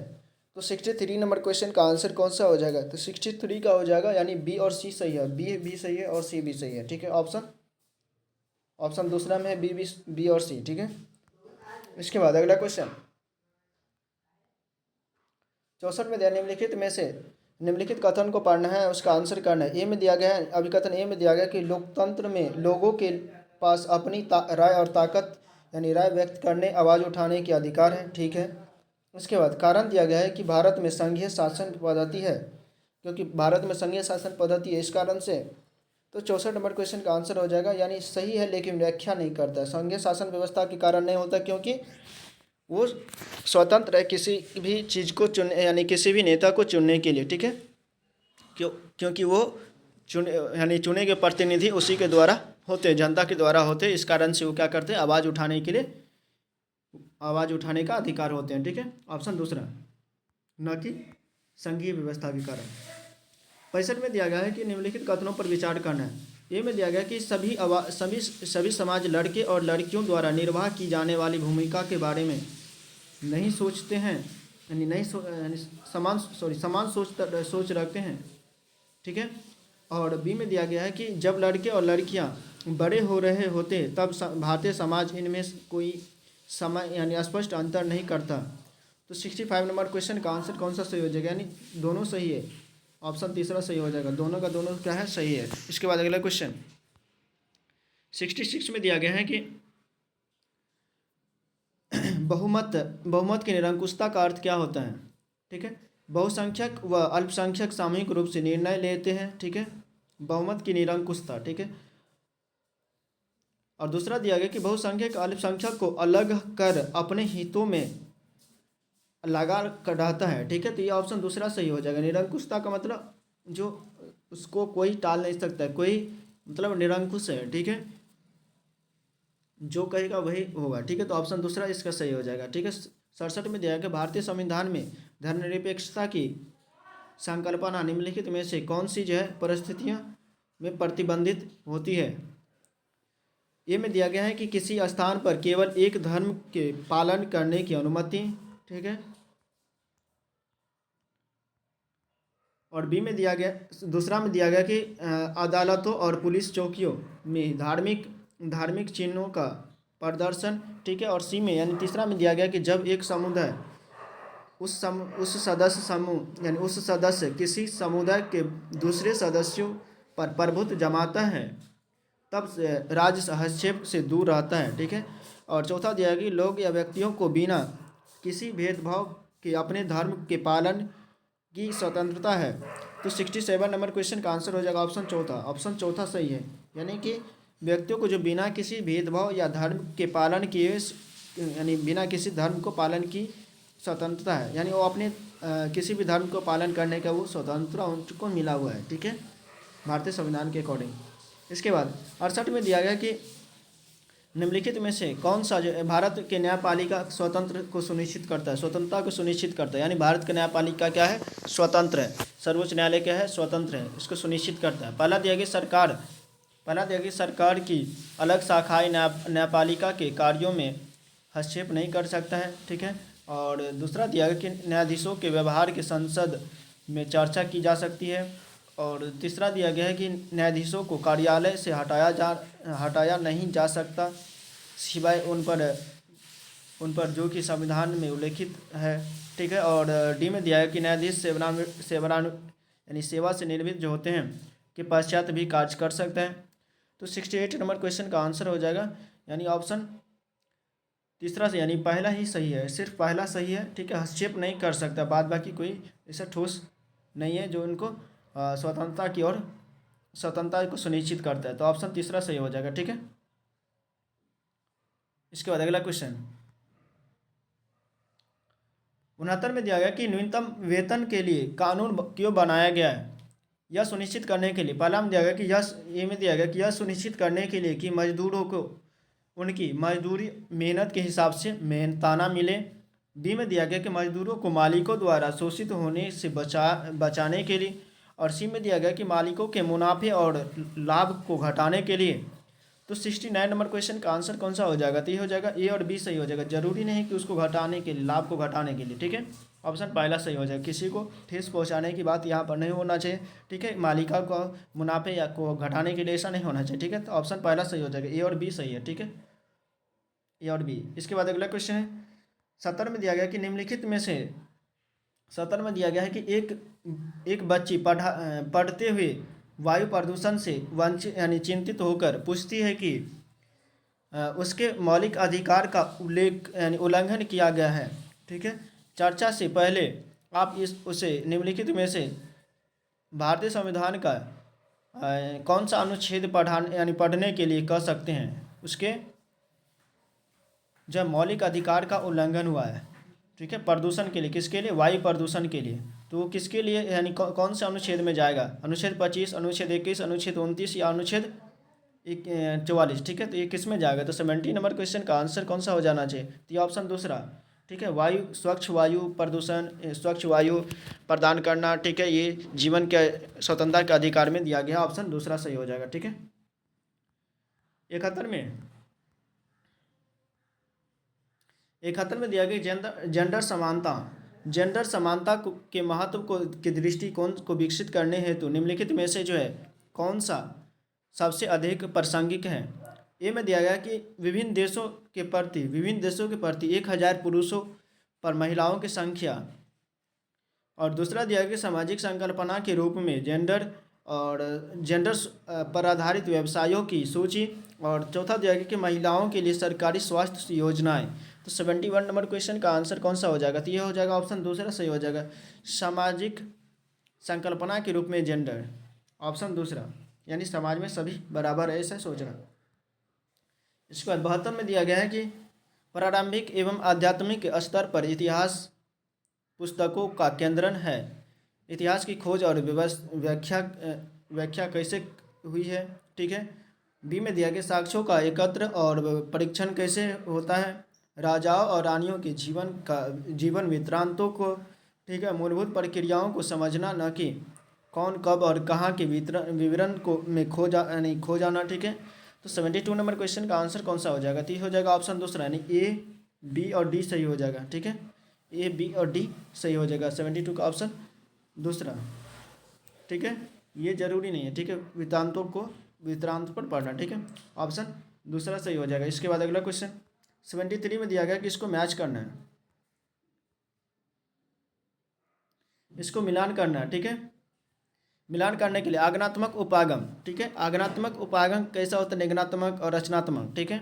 तो 63 नंबर क्वेश्चन का आंसर कौन सा हो जाएगा, तो 63 का हो जाएगा, यानी बी और सी सही है, बी सही है और सी भी सही है। ठीक है, ऑप्शन दूसरा में है बी और सी। ठीक है, इसके बाद अगला क्वेश्चन 64 में दिया निम्नलिखित कथन को पढ़ना है, उसका आंसर करना है। ए में दिया गया है, अभिकथन ए में दिया गया कि लोकतंत्र में लोगों के पास अपनी राय और ताकत यानी राय व्यक्त करने, आवाज़ उठाने के अधिकार है। ठीक है, उसके बाद कारण दिया गया है कि भारत में संघीय शासन पद्धति है, क्योंकि भारत में संघीय शासन पद्धति है, इस कारण से। तो 64 नंबर क्वेश्चन का आंसर हो जाएगा, यानी सही है लेकिन व्याख्या नहीं करता है। संघीय शासन व्यवस्था के कारण नहीं होता, क्योंकि वो स्वतंत्र है किसी भी चीज़ को चुनने, यानी किसी भी नेता को चुनने के लिए। ठीक है, क्योंकि वो चुने गए प्रतिनिधि उसी के द्वारा होते, जनता के द्वारा होते, इस कारण से वो क्या करते हैं, आवाज़ उठाने के लिए आवाज़ उठाने का अधिकार होते हैं, ठीक है। ऑप्शन दूसरा, न कि संघीय व्यवस्था के कारण। 65 में दिया गया है कि निम्नलिखित कथनों पर विचार करना है। ए में दिया गया कि सभी समाज लड़के और लड़कियों द्वारा निर्वाह की जाने वाली भूमिका के बारे में नहीं सोचते हैं, यानी समान सोच रखते हैं, ठीक है। और बी में दिया गया है कि जब लड़के और लड़कियां बड़े हो रहे होते तब भारतीय समाज इनमें कोई समय यानी स्पष्ट अंतर नहीं करता। तो 65 नंबर क्वेश्चन का आंसर कौन सा सही हो जाएगा, यानी दोनों सही है। ऑप्शन तीसरा सही हो जाएगा, दोनों का दोनों क्या है, सही है। इसके बाद अगला क्वेश्चन 66 में दिया गया है कि बहुमत की निरंकुशता का अर्थ क्या होता है, ठीक है। बहुसंख्यक व अल्पसंख्यक सामूहिक रूप से निर्णय लेते हैं, ठीक है, बहुमत की निरंकुशता, ठीक है। और दूसरा दिया गया कि बहुसंख्यक अल्पसंख्यक को अलग कर अपने हितों में लगा कर रहता है, ठीक है। तो ये ऑप्शन दूसरा सही हो जाएगा। निरंकुशता का मतलब जो उसको कोई टाल नहीं सकता है, कोई मतलब निरंकुश है, ठीक है, जो कहेगा वही होगा, ठीक है। तो ऑप्शन दूसरा इसका सही हो जाएगा, ठीक है। 67 में दिया गया भारतीय संविधान में धर्मनिरपेक्षता की संकल्पना निम्नलिखित में से कौन सी जो है परिस्थितियों में प्रतिबंधित होती है। ये में दिया गया है कि किसी स्थान पर केवल एक धर्म के पालन करने की अनुमति, ठीक है। और बी में दिया गया, दूसरा में दिया गया कि अदालतों और पुलिस चौकियों में धार्मिक चिन्हों का प्रदर्शन, ठीक है। और सी में यानी तीसरा में दिया गया कि जब एक समुदाय उस सदस्य समूह यानी उस सदस्य किसी समुदाय के दूसरे सदस्यों पर प्रभुत्व जमाता है तब राज्य हस्तक्षेप से दूर रहता है, ठीक है। और चौथा दिया गया कि लोग या व्यक्तियों को बिना किसी भेदभाव के अपने धर्म के पालन की स्वतंत्रता है। तो 67 नंबर क्वेश्चन का आंसर हो जाएगा ऑप्शन चौथा। ऑप्शन चौथा सही है, यानी कि व्यक्तियों को जो बिना किसी भेदभाव या धर्म के पालन किए यानी बिना किसी धर्म को पालन की स्वतंत्रता है, यानी वो अपने किसी भी धर्म को पालन करने का वो स्वतंत्रता उनको मिला हुआ है, ठीक है, भारतीय संविधान के अकॉर्डिंग। इसके बाद 68 में दिया गया कि निम्नलिखित में से कौन सा जो भारत के न्यायपालिका स्वतंत्रता को सुनिश्चित करता है, यानी भारत का न्यायपालिका क्या है, स्वतंत्र है। सर्वोच्च न्यायालय क्या है, स्वतंत्र है, इसको सुनिश्चित करता है। पहला दिया गया सरकार की अलग शाखाएं न्यायपालिका के कार्यों में हस्तक्षेप नहीं कर सकता है, ठीक है। और दूसरा दिया गया कि न्यायाधीशों के व्यवहार की संसद में चर्चा की जा सकती है। और तीसरा दिया गया है कि न्यायाधीशों को कार्यालय से हटाया नहीं जा सकता सिवाय उन पर जो कि संविधान में उल्लेखित है, ठीक है। और डी में दिया है कि न्यायाधीश यानी सेवा से निवृत्त जो होते हैं के पश्चात भी कार्य कर सकते हैं। तो 68 नंबर क्वेश्चन का आंसर हो जाएगा, यानी ऑप्शन तीसरा से, यानी पहला ही सही है, सिर्फ पहला सही है, ठीक है। हस्तक्षेप नहीं कर सकता, बाद बाकी कोई ऐसा ठोस नहीं है जो उनको स्वतंत्रता को सुनिश्चित करता है। तो ऑप्शन तीसरा सही हो जाएगा, ठीक है। इसके बाद अगला क्वेश्चन 69 में दिया गया कि न्यूनतम वेतन के लिए कानून क्यों बनाया गया है, यह सुनिश्चित करने के लिए। पहला में दिया गया कि यह सुनिश्चित करने के लिए कि मजदूरों को उनकी मजदूरी मेहनत के हिसाब से मेहनताना मिले। बी में दिया गया कि मजदूरों को मालिकों द्वारा शोषित होने से बचाने के लिए। और सी में दिया गया कि मालिकों के मुनाफे और लाभ को घटाने के लिए। तो 69 नंबर क्वेश्चन का आंसर कौन सा हो जाएगा, तो ये हो जाएगा ए और बी सही हो जाएगा। जरूरी नहीं कि उसको घटाने के लिए, लाभ को घटाने के लिए, ठीक है। ऑप्शन पहला सही हो जाएगा, किसी को ठेस पहुंचाने की बात यहाँ पर नहीं होना चाहिए, ठीक है। मालिका को मुनाफे या को घटाने के लिए ऐसा नहीं होना चाहिए, ठीक है। तो ऑप्शन पहला सही हो जाएगा, ए और बी सही है, ठीक है, ए और बी। इसके बाद अगला क्वेश्चन है 70 में दिया गया कि निम्नलिखित में से 70 में दिया गया है कि एक बच्ची पढ़ते हुए वायु प्रदूषण से वंचित यानी चिंतित होकर पूछती है कि उसके मौलिक अधिकार का उल्लंघन किया गया है, ठीक है। चर्चा से पहले आप उसे निम्नलिखित में से भारतीय संविधान का कौन सा अनुच्छेद पढ़ने के लिए कह सकते हैं, उसके जब मौलिक अधिकार का उल्लंघन हुआ है, ठीक है, प्रदूषण के लिए, किसके लिए, वायु प्रदूषण के लिए। तो वो किसके लिए यानी कौन से अनुच्छेद में जाएगा, अनुच्छेद 25, अनुच्छेद 21, अनुच्छेद 29 या अनुच्छेद 44, ठीक है। तो ये किस में जाएगा? तो 70 नंबर क्वेश्चन का आंसर कौन सा हो जाना चाहिए? तो ये ऑप्शन दूसरा, ठीक है। वायु, स्वच्छ वायु प्रदूषण, स्वच्छ वायु प्रदान करना, ठीक है, ये जीवन के स्वतंत्रता के अधिकार में दिया गया, ऑप्शन दूसरा सही हो जाएगा, ठीक है। 71 में दिया गया जेंडर समानता। जेंडर समानता के महत्व को के दृष्टिकोण को विकसित करने हेतु निम्नलिखित में से जो है कौन सा सबसे अधिक प्रासंगिक है? ए में दिया गया कि विभिन्न देशों के प्रति 1000 पुरुषों पर महिलाओं की संख्या, और दूसरा दिया गया कि सामाजिक संकल्पना के रूप में जेंडर पर आधारित व्यवसायों की सूची, और चौथा दिया गया कि महिलाओं के लिए सरकारी स्वास्थ्य योजनाएं। तो 71 नंबर क्वेश्चन का आंसर कौन सा हो जाएगा? तो ये हो जाएगा ऑप्शन दूसरा सही हो जाएगा, सामाजिक संकल्पना के रूप में जेंडर, ऑप्शन दूसरा, यानी समाज में सभी बराबर है, ऐसा सोचना। इसके बाद 72 में दिया गया है कि प्रारंभिक एवं आध्यात्मिक स्तर पर इतिहास पुस्तकों का केंद्रण है। इतिहास की खोज और व्याख्या कैसे हुई है, ठीक है। बी में दिया गया साक्ष्यों का एकत्र और परीक्षण कैसे होता है। राजाओं और रानियों के जीवन वृत्तांतों को, ठीक है, मूलभूत प्रक्रियाओं को समझना, न कि कौन कब और कहाँ के विवरण को में खो जाना, ठीक है। तो 72 नंबर क्वेश्चन का आंसर कौन सा हो जाएगा? तो ये हो जाएगा ऑप्शन दूसरा, यानी ए, बी और डी सही हो जाएगा, ठीक है। ए, बी और डी सही हो जाएगा, 72 का ऑप्शन दूसरा, ठीक है। ये जरूरी नहीं है, ठीक है, वृत्तांत पर पढ़ना, ठीक है, ऑप्शन दूसरा सही हो जाएगा। इसके बाद अगला क्वेश्चन 73 में दिया गया कि इसको मैच करना है, इसको मिलान करना है, ठीक है। मिलान करने के लिए आगमनात्मक उपागम, ठीक है, आगमनात्मक उपागम कैसा होता है? निगमनात्मक और रचनात्मक, ठीक है।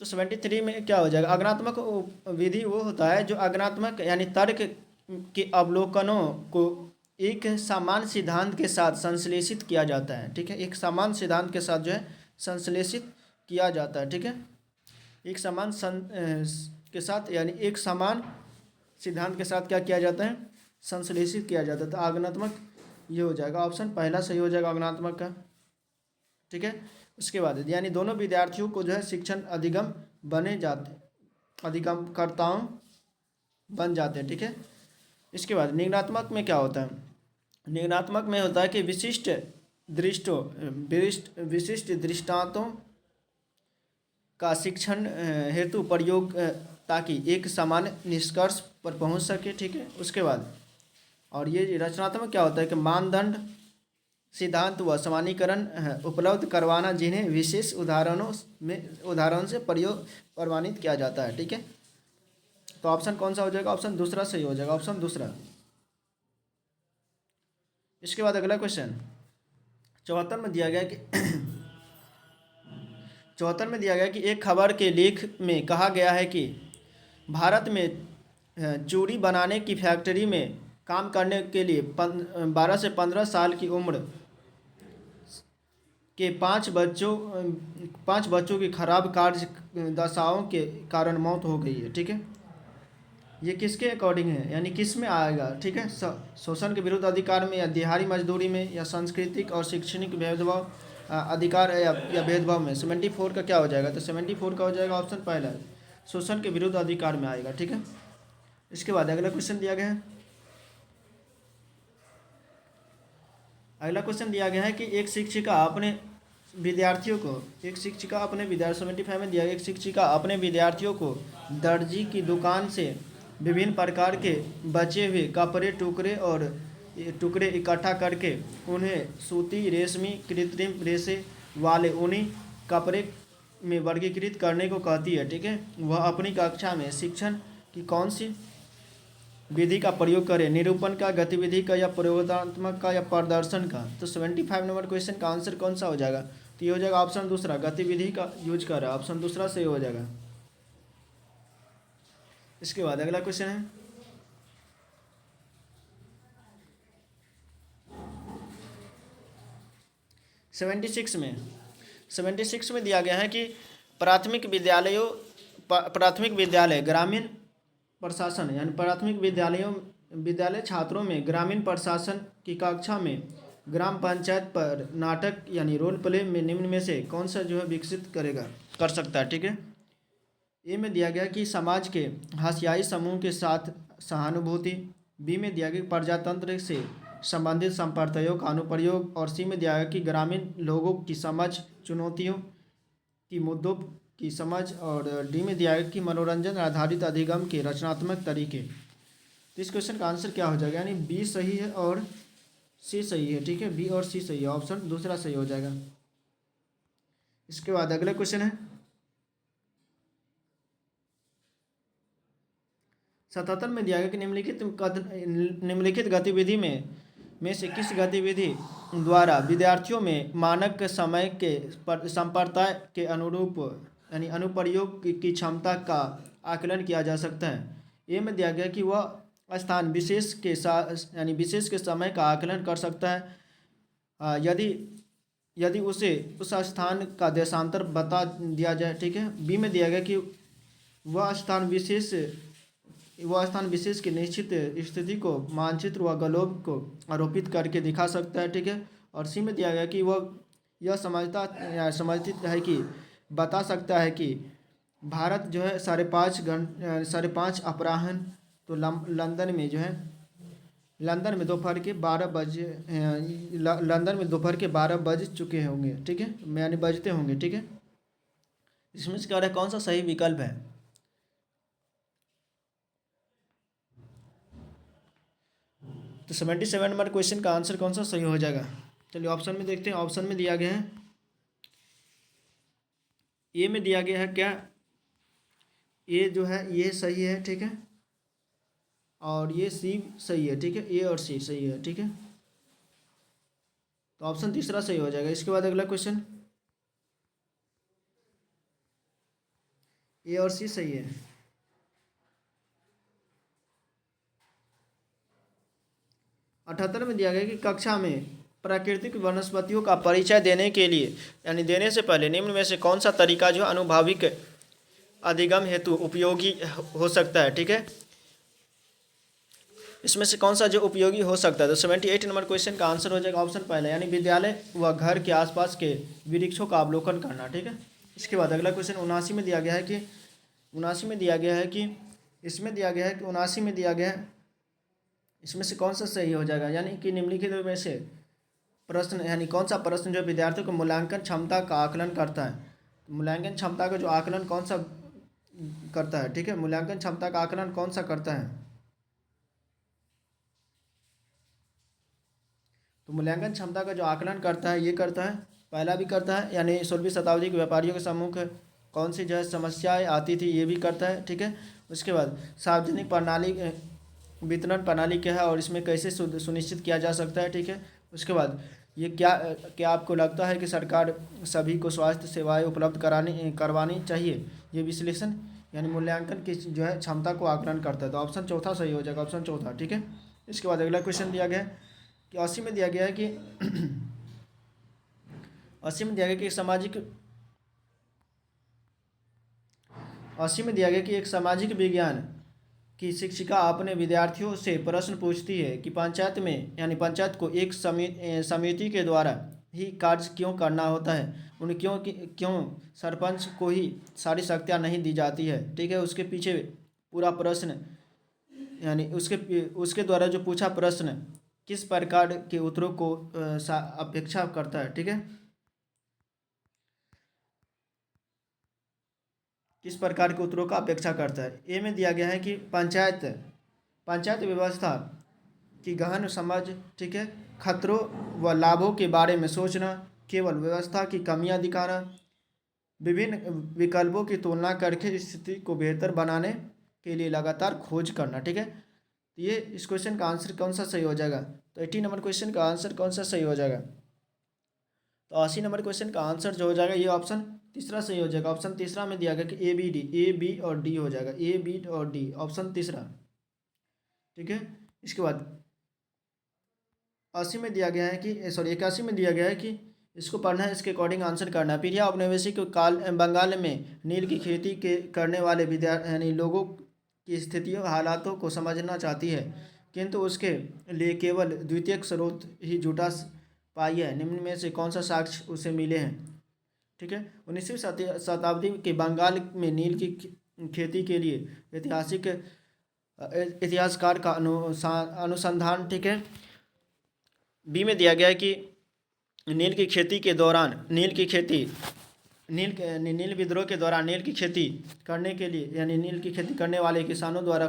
तो 73 में क्या हो जाएगा? आगमनात्मक विधि वो होता है जो आगमनात्मक यानी तर्क के अवलोकनों को एक सामान्य सिद्धांत के साथ संश्लेषित किया जाता है, ठीक है। एक सामान्य सिद्धांत के साथ जो है संश्लेषित किया जाता है, ठीक है। एक समान के साथ, यानी एक समान सिद्धांत के साथ क्या किया जाता है? संश्लेषित किया जाता है। तो आगमनात्मक ये हो जाएगा, ऑप्शन पहला सही हो जाएगा आगमनात्मक का, ठीक है। उसके बाद यानी दोनों विद्यार्थियों को जो है शिक्षण अधिगमकर्ताओं बन जाते हैं, ठीक है। इसके बाद निगमनात्मक में क्या होता है? निगमनात्मक में होता है कि विशिष्ट दृष्टांतों का शिक्षण हेतु प्रयोग ताकि एक सामान्य निष्कर्ष पर पहुंच सके, ठीक है। उसके बाद और ये रचनात्मक क्या होता है कि मानदंड, सिद्धांत व सामान्यीकरण उपलब्ध करवाना जिन्हें विशेष उदाहरण से प्रमाणित किया जाता है, ठीक है। तो ऑप्शन कौन सा हो जाएगा? ऑप्शन दूसरा सही हो जाएगा, ऑप्शन दूसरा। इसके बाद अगला क्वेश्चन 74 में दिया गया कि 74 में दिया गया कि एक खबर के लेख में कहा गया है कि भारत में चूड़ी बनाने की फैक्ट्री में काम करने के लिए 12 से 15 साल की उम्र के 5 बच्चों की खराब कार्य दशाओं के कारण मौत हो गई है, ठीक है। ये किसके अकॉर्डिंग है, यानी किस में आएगा, ठीक है। शोषण के विरुद्ध अधिकार में, या दिहाड़ी मजदूरी में, या सांस्कृतिक और शैक्षणिक भेदभाव अधिकार या भेदभाव में। 74 का क्या हो जाएगा? तो 74 का हो जाएगा ऑप्शन पहला, शोषण के विरुद्ध अधिकार में आएगा, ठीक है। इसके बाद अगला क्वेश्चन दिया गया है, अगला क्वेश्चन दिया गया है कि एक शिक्षिका अपने विद्यार्थियों को 75 में दिया गया, एक शिक्षिका अपने विद्यार्थियों को दर्जी की दुकान से विभिन्न प्रकार के बचे हुए कपड़े टुकड़े इकट्ठा करके उन्हें सूती, रेशमी, कृत्रिम रेशे वाले ऊनी कपड़े में वर्गीकृत करने को कहती है, ठीक है। वह अपनी कक्षा में शिक्षण की कौन सी विधि का प्रयोग करें? निरूपण का, गतिविधि का, या प्रयोगात्मक का, या प्रदर्शन का? तो 75 नंबर क्वेश्चन का आंसर कौन सा हो जाएगा? तो ये हो जाएगा ऑप्शन दूसरा, गतिविधि का यूज कर रहा है, ऑप्शन दूसरा सही हो जाएगा। इसके बाद अगला क्वेश्चन है 76 में दिया गया है कि प्राथमिक विद्यालय ग्रामीण प्रशासन, यानी प्राथमिक विद्यालय छात्रों में ग्रामीण प्रशासन की कक्षा में ग्राम पंचायत पर नाटक यानी रोल प्ले में निम्न में से कौन सा जो है विकसित कर सकता है, ठीक है। ए में दिया गया कि समाज के हाशियाई समूह के साथ सहानुभूति। बी में दिया गया प्रजातंत्र से संबंधित संप्रदायों का अनुप्रयोग। और सी में दिया गया कि ग्रामीण लोगों की समझ चुनौतियों की मुद्दों की समझ। और डी में दिया गया कि मनोरंजन आधारित अधिगम के रचनात्मक तरीके। तो इस क्वेश्चन का आंसर क्या हो जाएगा, यानी बी सही है और सी सही है, ठीक है। बी और सी सही है, ऑप्शन दूसरा सही हो जाएगा। इसके बाद अगला क्वेश्चन है 77 में दिया गया कि निम्नलिखित गतिविधि में से किस गतिविधि द्वारा विद्यार्थियों में मानक समय के संप्रदाय के अनुरूप यानी अनुप्रयोग की क्षमता का आकलन किया जा सकता है। ए में दिया गया कि वह स्थान विशेष के साथ यानी विशेष के समय का आकलन कर सकता है यदि यदि उसे उस स्थान का देशांतर बता दिया जाए, ठीक है। बी में दिया गया कि वह स्थान विशेष की निश्चित स्थिति को मानचित्र व ग्लोब को आरोपित करके दिखा सकता है, ठीक है। और सी में दिया गया कि वह यह समझती है कि बता सकता है कि भारत जो है 5:30 अपराह्न तो लंदन में जो है लंदन में दोपहर के 12 बजे लंदन में दोपहर के 12 बज चुके होंगे, ठीक है, यानी बजते होंगे, ठीक है। इसमें से क्या है, कौन सा सही विकल्प है। तो 77 नंबर क्वेश्चन का आंसर कौन सा सही हो जाएगा। चलिए ऑप्शन में देखते हैं। ऑप्शन में दिया गया है ए में दिया गया है क्या, ए जो है ये सही है, ठीक है। और ये सी सही है, ठीक है। ए और सी सही है, ठीक है। तो ऑप्शन तीसरा सही हो जाएगा। इसके बाद अगला क्वेश्चन ए और सी सही है। 78 में दिया गया कि कक्षा में प्राकृतिक वनस्पतियों का परिचय देने के लिए यानी देने से पहले निम्न में से कौन सा तरीका जो अनुभाविक अधिगम हेतु उपयोगी हो सकता है, ठीक है। इसमें से कौन सा जो उपयोगी हो सकता है। तो 78 नंबर क्वेश्चन का आंसर हो जाएगा ऑप्शन पहला, यानी विद्यालय व घर के आसपास के वृक्षों का अवलोकन करना, ठीक है। इसके बाद अगला क्वेश्चन 79 में दिया गया है कि 79 में दिया गया है कि इसमें दिया गया है कि 79 में दिया गया है इसमें से कौन सा सही हो जाएगा, यानी कि निम्नलिखित में से प्रश्न यानी कौन सा प्रश्न जो विद्यार्थियों को मूल्यांकन क्षमता का आकलन करता है। मूल्यांकन क्षमता का जो आकलन कौन सा करता है, ठीक है। मूल्यांकन क्षमता का आकलन कौन सा करता है। तो मूल्यांकन क्षमता का जो आकलन करता है ये करता है, पहला भी करता है, यानी 16वीं शताब्दी के व्यापारियों के सम्मुख कौन सी जो है समस्याएं आती थी ये भी करता है, ठीक है। उसके बाद सार्वजनिक प्रणाली वितरण प्रणाली क्या है और इसमें कैसे सुनिश्चित किया जा सकता है, ठीक है। उसके बाद ये क्या आपको लगता है कि सरकार सभी को स्वास्थ्य सेवाएं उपलब्ध करवानी चाहिए, ये विश्लेषण यानी मूल्यांकन की जो है क्षमता को आकलन करता है। तो ऑप्शन चौथा सही हो जाएगा, ऑप्शन चौथा, ठीक है। इसके बाद अगला क्वेश्चन दिया गया है कि 80 में दिया गया है कि 80 में दिया गया कि एक सामाजिक विज्ञान की शिक्षिका अपने विद्यार्थियों से प्रश्न पूछती है कि पंचायत में यानी पंचायत को एक समिति के द्वारा ही कार्य क्यों करना होता है, उन्हें क्यों सरपंच को ही सारी शक्तियाँ नहीं दी जाती है, ठीक है। उसके पीछे पूरा प्रश्न यानी उसके द्वारा जो पूछा प्रश्न किस प्रकार के उत्तरों को अपेक्षा करता है, ठीक है। किस प्रकार के उत्तरों का अपेक्षा करता है। ए में दिया गया है कि पंचायत व्यवस्था की गहन समझ, ठीक है। खतरों व लाभों के बारे में सोचना, केवल व्यवस्था की कमियां दिखाना, विभिन्न विकल्पों की तुलना करके स्थिति को बेहतर बनाने के लिए लगातार खोज करना, ठीक है। ये इस क्वेश्चन का आंसर कौन सा सही हो जाएगा। तो 80 नंबर क्वेश्चन का आंसर कौन सा सही हो जाएगा। तो 80 नंबर क्वेश्चन का आंसर जो हो जाएगा ये ऑप्शन तीसरा सही हो जाएगा। ऑप्शन तीसरा में दिया गया कि ए बी और डी हो जाएगा, ए बी और डी, ऑप्शन तीसरा, ठीक है। इसके बाद 81 में दिया गया है कि इसको पढ़ना है, इसके अकॉर्डिंग आंसर करना है। प्रिया औपनिवेशिक बंगाल में नील की खेती करने वाले यानी लोगों की स्थितियों हालातों को समझना चाहती है, किंतु उसके लिए केवल द्वितीयक स्रोत ही जुटा पाई है, निम्न में से कौन सा साक्ष्य उसे मिले हैं? ठीक है, 19वीं शताब्दी के बंगाल में नील की खेती के लिए इतिहासकार का अनुसंधान, ठीक है, बी में दिया गया है कि नील की खेती के दौरान नील विद्रोह के दौरान नील की खेती करने के लिए यानी नील की खेती करने वाले किसानों द्वारा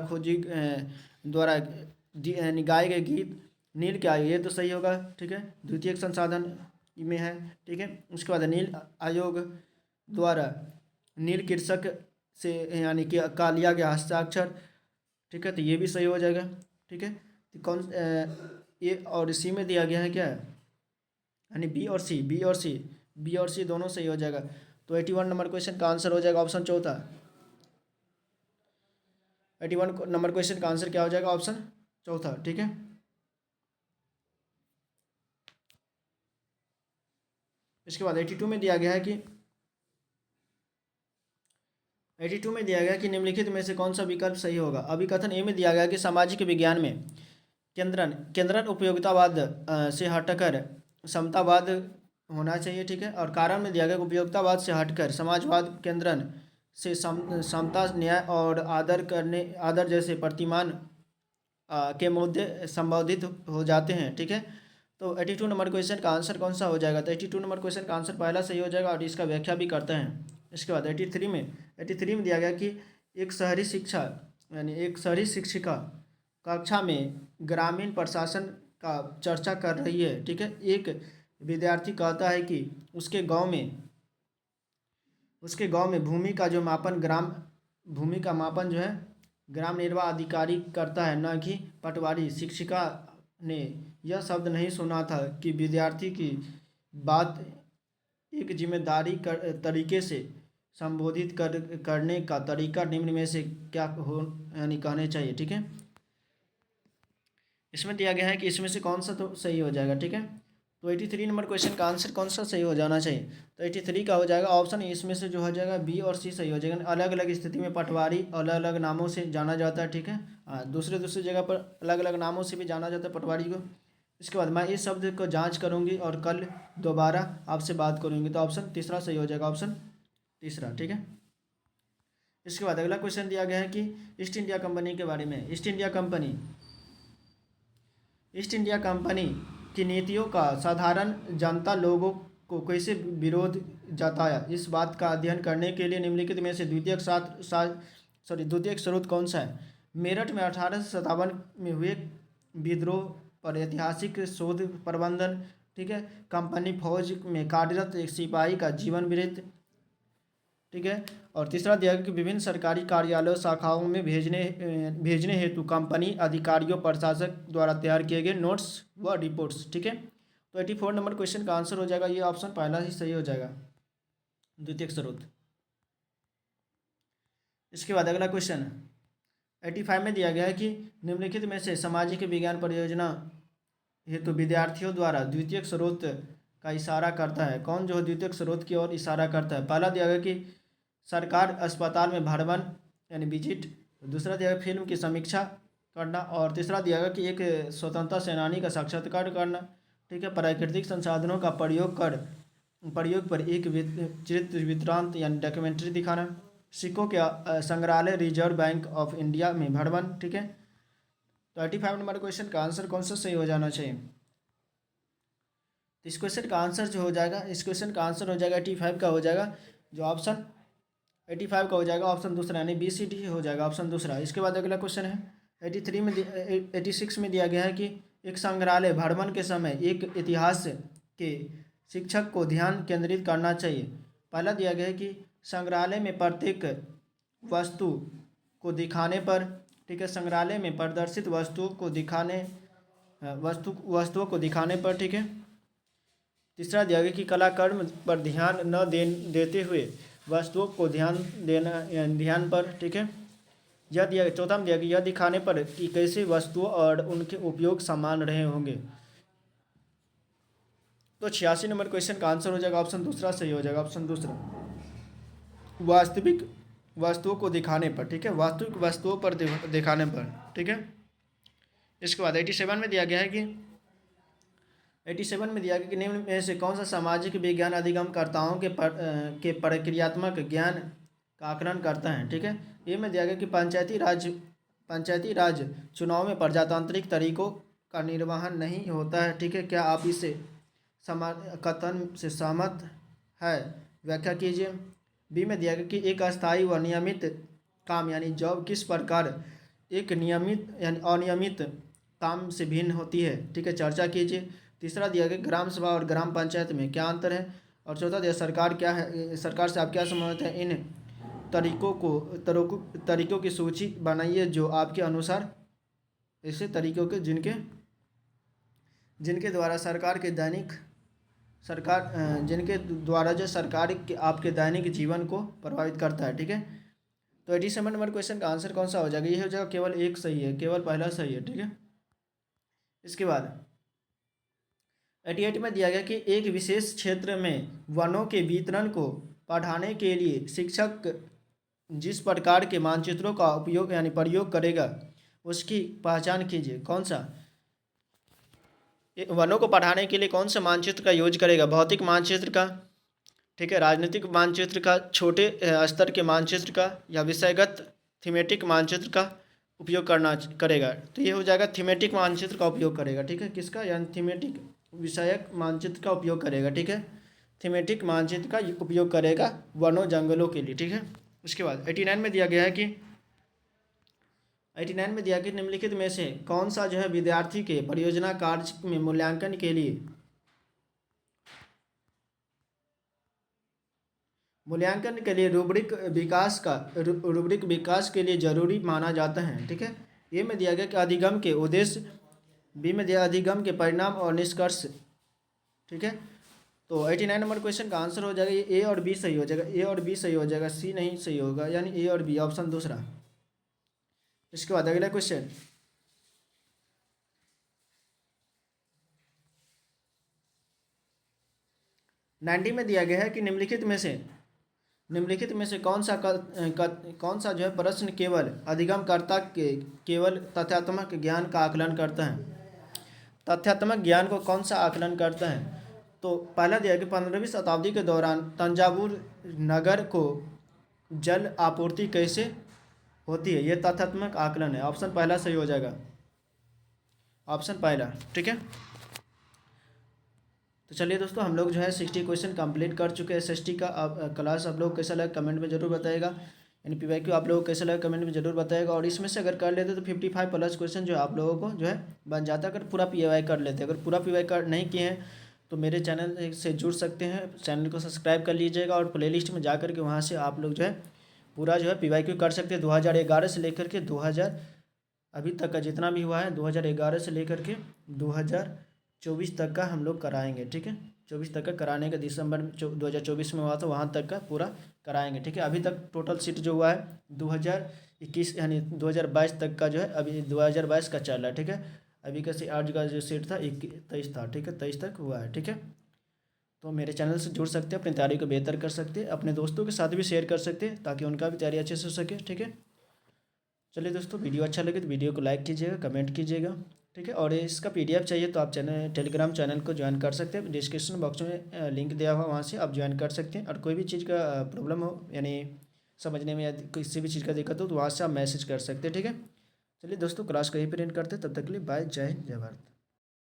द्वारा गाए गए गीत नील के आयोग, ये तो सही होगा। ठीक है, द्वितीय संसाधन में है। ठीक है, उसके बाद नील आयोग द्वारा नील कृषक से यानी कि का लिया गया हस्ताक्षर। ठीक है, तो ये भी सही हो जाएगा। ठीक है, तो कौन ए और सी में दिया गया है क्या है, यानी बी और सी दोनों सही हो जाएगा। तो 81 नंबर क्वेश्चन का आंसर हो जाएगा ऑप्शन चौथा। 81 नंबर क्वेश्चन का आंसर क्या हो जाएगा? ऑप्शन चौथा। ठीक है, इसके बाद 82 में दिया गया है कि 82 में दिया गया कि निम्नलिखित में से कौन सा विकल्प सही होगा। अभिकथन ए में दिया गया कि सामाजिक विज्ञान में केंद्रन उपयोगितावाद से हटकर समतावाद होना चाहिए। ठीक है, और कारण में दिया गया उपयोगितावाद से हटकर समाजवाद केंद्रन से समता, न्याय और आदर जैसे प्रतिमान के मुद्दे संबोधित हो जाते हैं। ठीक है, तो 82 नंबर क्वेश्चन का आंसर कौन सा हो जाएगा? तो 82 नंबर क्वेश्चन का आंसर पहला सही हो जाएगा और इसका व्याख्या भी करते हैं। इसके बाद 83 में दिया गया कि एक शहरी शिक्षिका कक्षा में ग्रामीण प्रशासन का चर्चा कर रही है। ठीक है, एक विद्यार्थी कहता है कि उसके गांव में भूमि का मापन जो है ग्राम निर्वाह अधिकारी करता है, न कि पटवारी। शिक्षिका ने यह शब्द नहीं सुना था कि विद्यार्थी की बात एक जिम्मेदारी तरीके से संबोधित करने का तरीका निम्न में से क्या हो यानी कहने चाहिए। ठीक है, इसमें दिया गया है कि इसमें से कौन सा तो सही हो जाएगा। ठीक है, तो 83 नंबर क्वेश्चन का आंसर कौन सा सही हो जाना चाहिए? तो 83 का हो जाएगा ऑप्शन, इसमें से जो हो जाएगा बी और सी सही हो जाएगा। अलग अलग स्थिति में पटवारी अलग अलग नामों से जाना जाता है। ठीक है, दूसरे जगह पर अलग अलग नामों से भी जाना जाता है पटवारी को। इसके बाद मैं इस शब्द को जांच करूंगी और कल दोबारा आपसे बात करूंगी। तो ऑप्शन तीसरा सही हो जाएगा, ऑप्शन तीसरा। ठीक है, इसके बाद अगला क्वेश्चन दिया गया है कि ईस्ट इंडिया कंपनी के बारे में। ईस्ट इंडिया कंपनी की नीतियों का साधारण जनता लोगों को कैसे विरोध जताया, इस बात का अध्ययन करने के लिए निम्नलिखित में से द्वितीयक स्रोत कौन सा है? मेरठ में 1857 में हुए विद्रोह पर ऐतिहासिक शोध प्रबंधन। ठीक है, कंपनी फौज में कार्यरत एक सिपाही का जीवन वृत्त। ठीक है, और तीसरा दिया गया कि विभिन्न सरकारी कार्यालयों शाखाओं में भेजने हेतु कंपनी अधिकारियों प्रशासक द्वारा तैयार किए गए नोट्स व रिपोर्ट्स। ठीक है, तो 84 नंबर क्वेश्चन का आंसर हो जाएगा ये ऑप्शन पहला ही सही हो जाएगा, द्वितीयक स्रोत। इसके बाद अगला क्वेश्चन 85 में दिया गया है कि निम्नलिखित में से सामाजिक विज्ञान परियोजना हेतु विद्यार्थियों द्वारा द्वितीयक स्रोत का इशारा करता है। कौन जो द्वितीयक स्रोत की ओर इशारा करता है? पहला दिया गया कि सरकार अस्पताल में भ्रमण यानी विजिट, दूसरा दिया गया फिल्म की समीक्षा करना, और तीसरा दिया गया कि एक स्वतंत्रता सेनानी का साक्षात्कार करना। ठीक है, प्राकृतिक संसाधनों का प्रयोग पर एक चित्र वृत्तांत यानी डॉक्यूमेंट्री दिखाना, सिक्कों के संग्रहालय रिजर्व बैंक ऑफ इंडिया में भ्रमण। ठीक है, तो 85 नंबर क्वेश्चन का आंसर कौन सा सही हो जाना चाहिए? इस क्वेश्चन का आंसर जो हो जाएगा, इस क्वेश्चन का आंसर हो जाएगा 85 का हो जाएगा जो ऑप्शन 85 का हो जाएगा ऑप्शन दूसरा, यानी BCD हो जाएगा ऑप्शन दूसरा। इसके बाद अगला क्वेश्चन है 86 में दिया गया है कि एक संग्रहालय भ्रमण के समय एक इतिहास के शिक्षक को ध्यान केंद्रित करना चाहिए। पहला दिया गया है कि संग्रहालय में प्रत्येक वस्तु को दिखाने पर। ठीक है, संग्रहालय में प्रदर्शित वस्तुओं को दिखाने पर। ठीक है, तीसरा दिया गया कि कलाकर्म पर ध्यान न देते हुए वस्तुओं को ध्यान पर। ठीक है, यह दिया चौथा में दिया गया यह दिखाने पर कि कैसे वस्तुओं और उनके उपयोग समान रहे होंगे। तो 86 नंबर क्वेश्चन का आंसर हो जाएगा ऑप्शन दूसरा सही हो जाएगा, ऑप्शन दूसरा, वास्तविक वस्तुओं को दिखाने पर। ठीक है, वास्तविक वस्तुओं पर दिखाने पर। ठीक है, इसके बाद 87 में दिया गया है कि 87 में दिया गया कि निम्न में से कौन सा सामाजिक विज्ञान अधिगमकर्ताओं के प्रक्रियात्मक ज्ञान का आकलन करता है। ठीक है, ये में दिया गया कि पंचायती राज चुनाव में प्रजातांत्रिक तरीकों का निर्वहन नहीं होता है। ठीक है, क्या आप इसे कथन से सहमत है? व्याख्या कीजिए। बी में दिया गया कि एक अस्थायी व नियमित काम यानी जॉब किस प्रकार एक नियमित यानी अनियमित काम से भिन्न होती है। ठीक है, चर्चा कीजिए। तीसरा दिया गया ग्राम सभा और ग्राम पंचायत में क्या अंतर है। और चौथा दिया सरकार क्या है, सरकार से आप क्या समझते हैं। इन तरीकों की सूची बनाइए जो आपके अनुसार ऐसे तरीकों के जिनके द्वारा जिनके द्वारा जो सरकार के आपके दैनिक जीवन को प्रभावित करता है। ठीक है, तो 87 नंबर क्वेश्चन का आंसर कौन सा हो जाएगा? ये हो जाएगा केवल एक सही है, केवल पहला सही है। ठीक है, इसके बाद 88 में दिया गया कि एक विशेष क्षेत्र में वनों के वितरण को पढ़ाने के लिए शिक्षक जिस प्रकार के मानचित्रों का उपयोग यानी प्रयोग करेगा उसकी पहचान कीजिए। कौन सा? वनों को पढ़ाने के लिए कौन सा मानचित्र का यूज करेगा? भौतिक मानचित्र का, ठीक है, राजनीतिक मानचित्र का, छोटे स्तर के मानचित्र का, या विषयगत थीमेटिक मानचित्र का उपयोग करेगा? तो ये हो जाएगा थीमेटिक मानचित्र का उपयोग करेगा। ठीक है, किसका? यानी थीमेटिक विषयक मानचित्र का उपयोग करेगा। ठीक है, थीमेटिक मानचित्र का उपयोग करेगा वनों जंगलों के लिए। ठीक है, उसके बाद 89 में दिया गया है कि 89 में दिया कि निम्नलिखित में से कौन सा जो है विद्यार्थी के परियोजना कार्य में मूल्यांकन के लिए रूब्रिक विकास के लिए जरूरी माना जाता है। ठीक है, ए में दिया गया कि अधिगम के उद्देश्य, बी में दिया अधिगम के परिणाम और निष्कर्ष। ठीक है, तो 89 नंबर क्वेश्चन का आंसर हो जाएगा ये ए और बी सही हो जाएगा, ए और बी सही हो जाएगा, सी नहीं सही होगा, यानी ए और बी ऑप्शन दूसरा। इसके बाद अगला क्वेश्चन 90 में दिया गया है कि निम्नलिखित में से कौन सा जो है प्रश्न केवल अधिगमकर्ता के केवल तथ्यात्मक ज्ञान का आकलन करता है। तथ्यात्मक ज्ञान को कौन सा आकलन करता है? तो पहला दिया कि 15वीं शताब्दी के दौरान तंजावुर नगर को जल आपूर्ति कैसे होती है, ये तथ्यात्मक आकलन है। ऑप्शन पहला सही हो जाएगा, ऑप्शन पहला। ठीक है, तो चलिए दोस्तों, हम लोग जो है 60 क्वेश्चन कंप्लीट कर चुके हैं एसएसटी का। अब क्लास आप लोग कैसा लगा कमेंट में जरूर बताइएगा, यानी पीवाईक्यू आप लोगों को कैसा लगा कमेंट में जरूर बताइएगा। और इसमें से अगर कर लेते तो 55 प्लस क्वेश्चन जो है आप लोगों को जो है बन जाता अगर पूरा पीवाई कर लेते। अगर पूरा पीवाई कर नहीं किए हैं तो मेरे चैनल से जुड़ सकते हैं, चैनल को सब्सक्राइब कर लीजिएगा और प्लेलिस्ट में जा करके वहाँ से आप लोग जो है पूरा जो है पीवाईक्यू कर सकते हैं। 2011 से लेकर के 2000 अभी तक का जितना भी हुआ है 2011 से लेकर के 2024 तक का हम लोग कराएंगे। ठीक है, 24 तक का कराने का, दिसंबर 2024 में हुआ था वहाँ तक का पूरा कराएंगे। ठीक है, अभी तक टोटल सीट जो हुआ है 2021 यानी 2022 तक का जो है अभी 2022 का चल रहा है। ठीक है, अभी का आज का जो सीट था 23 था। ठीक है, 23 तक हुआ है। ठीक है, तो मेरे चैनल से जुड़ सकते हैं, अपनी तैयारी को बेहतर कर सकते हैं, अपने दोस्तों के साथ भी शेयर कर सकते हैं ताकि उनका भी तैयारी अच्छे से हो सके। ठीक है, चलिए दोस्तों, वीडियो अच्छा लगे तो वीडियो को लाइक कीजिएगा, कमेंट कीजिएगा। ठीक है, और इसका पीडीएफ चाहिए तो आप टेलीग्राम चैनल को ज्वाइन कर सकते हैं, डिस्क्रिप्शन बॉक्स में लिंक दिया हुआ वहाँ से आप ज्वाइन कर सकते हैं। और कोई भी चीज़ का प्रॉब्लम हो यानी समझने में या किसी भी चीज़ का दिक्कत हो तो वहाँ से आप मैसेज कर सकते हैं। ठीक है, चलिए दोस्तों, क्लास को यहीं पर एंड करते हैं, तब तक के लिए बाय, जय हिंद, जय भारत।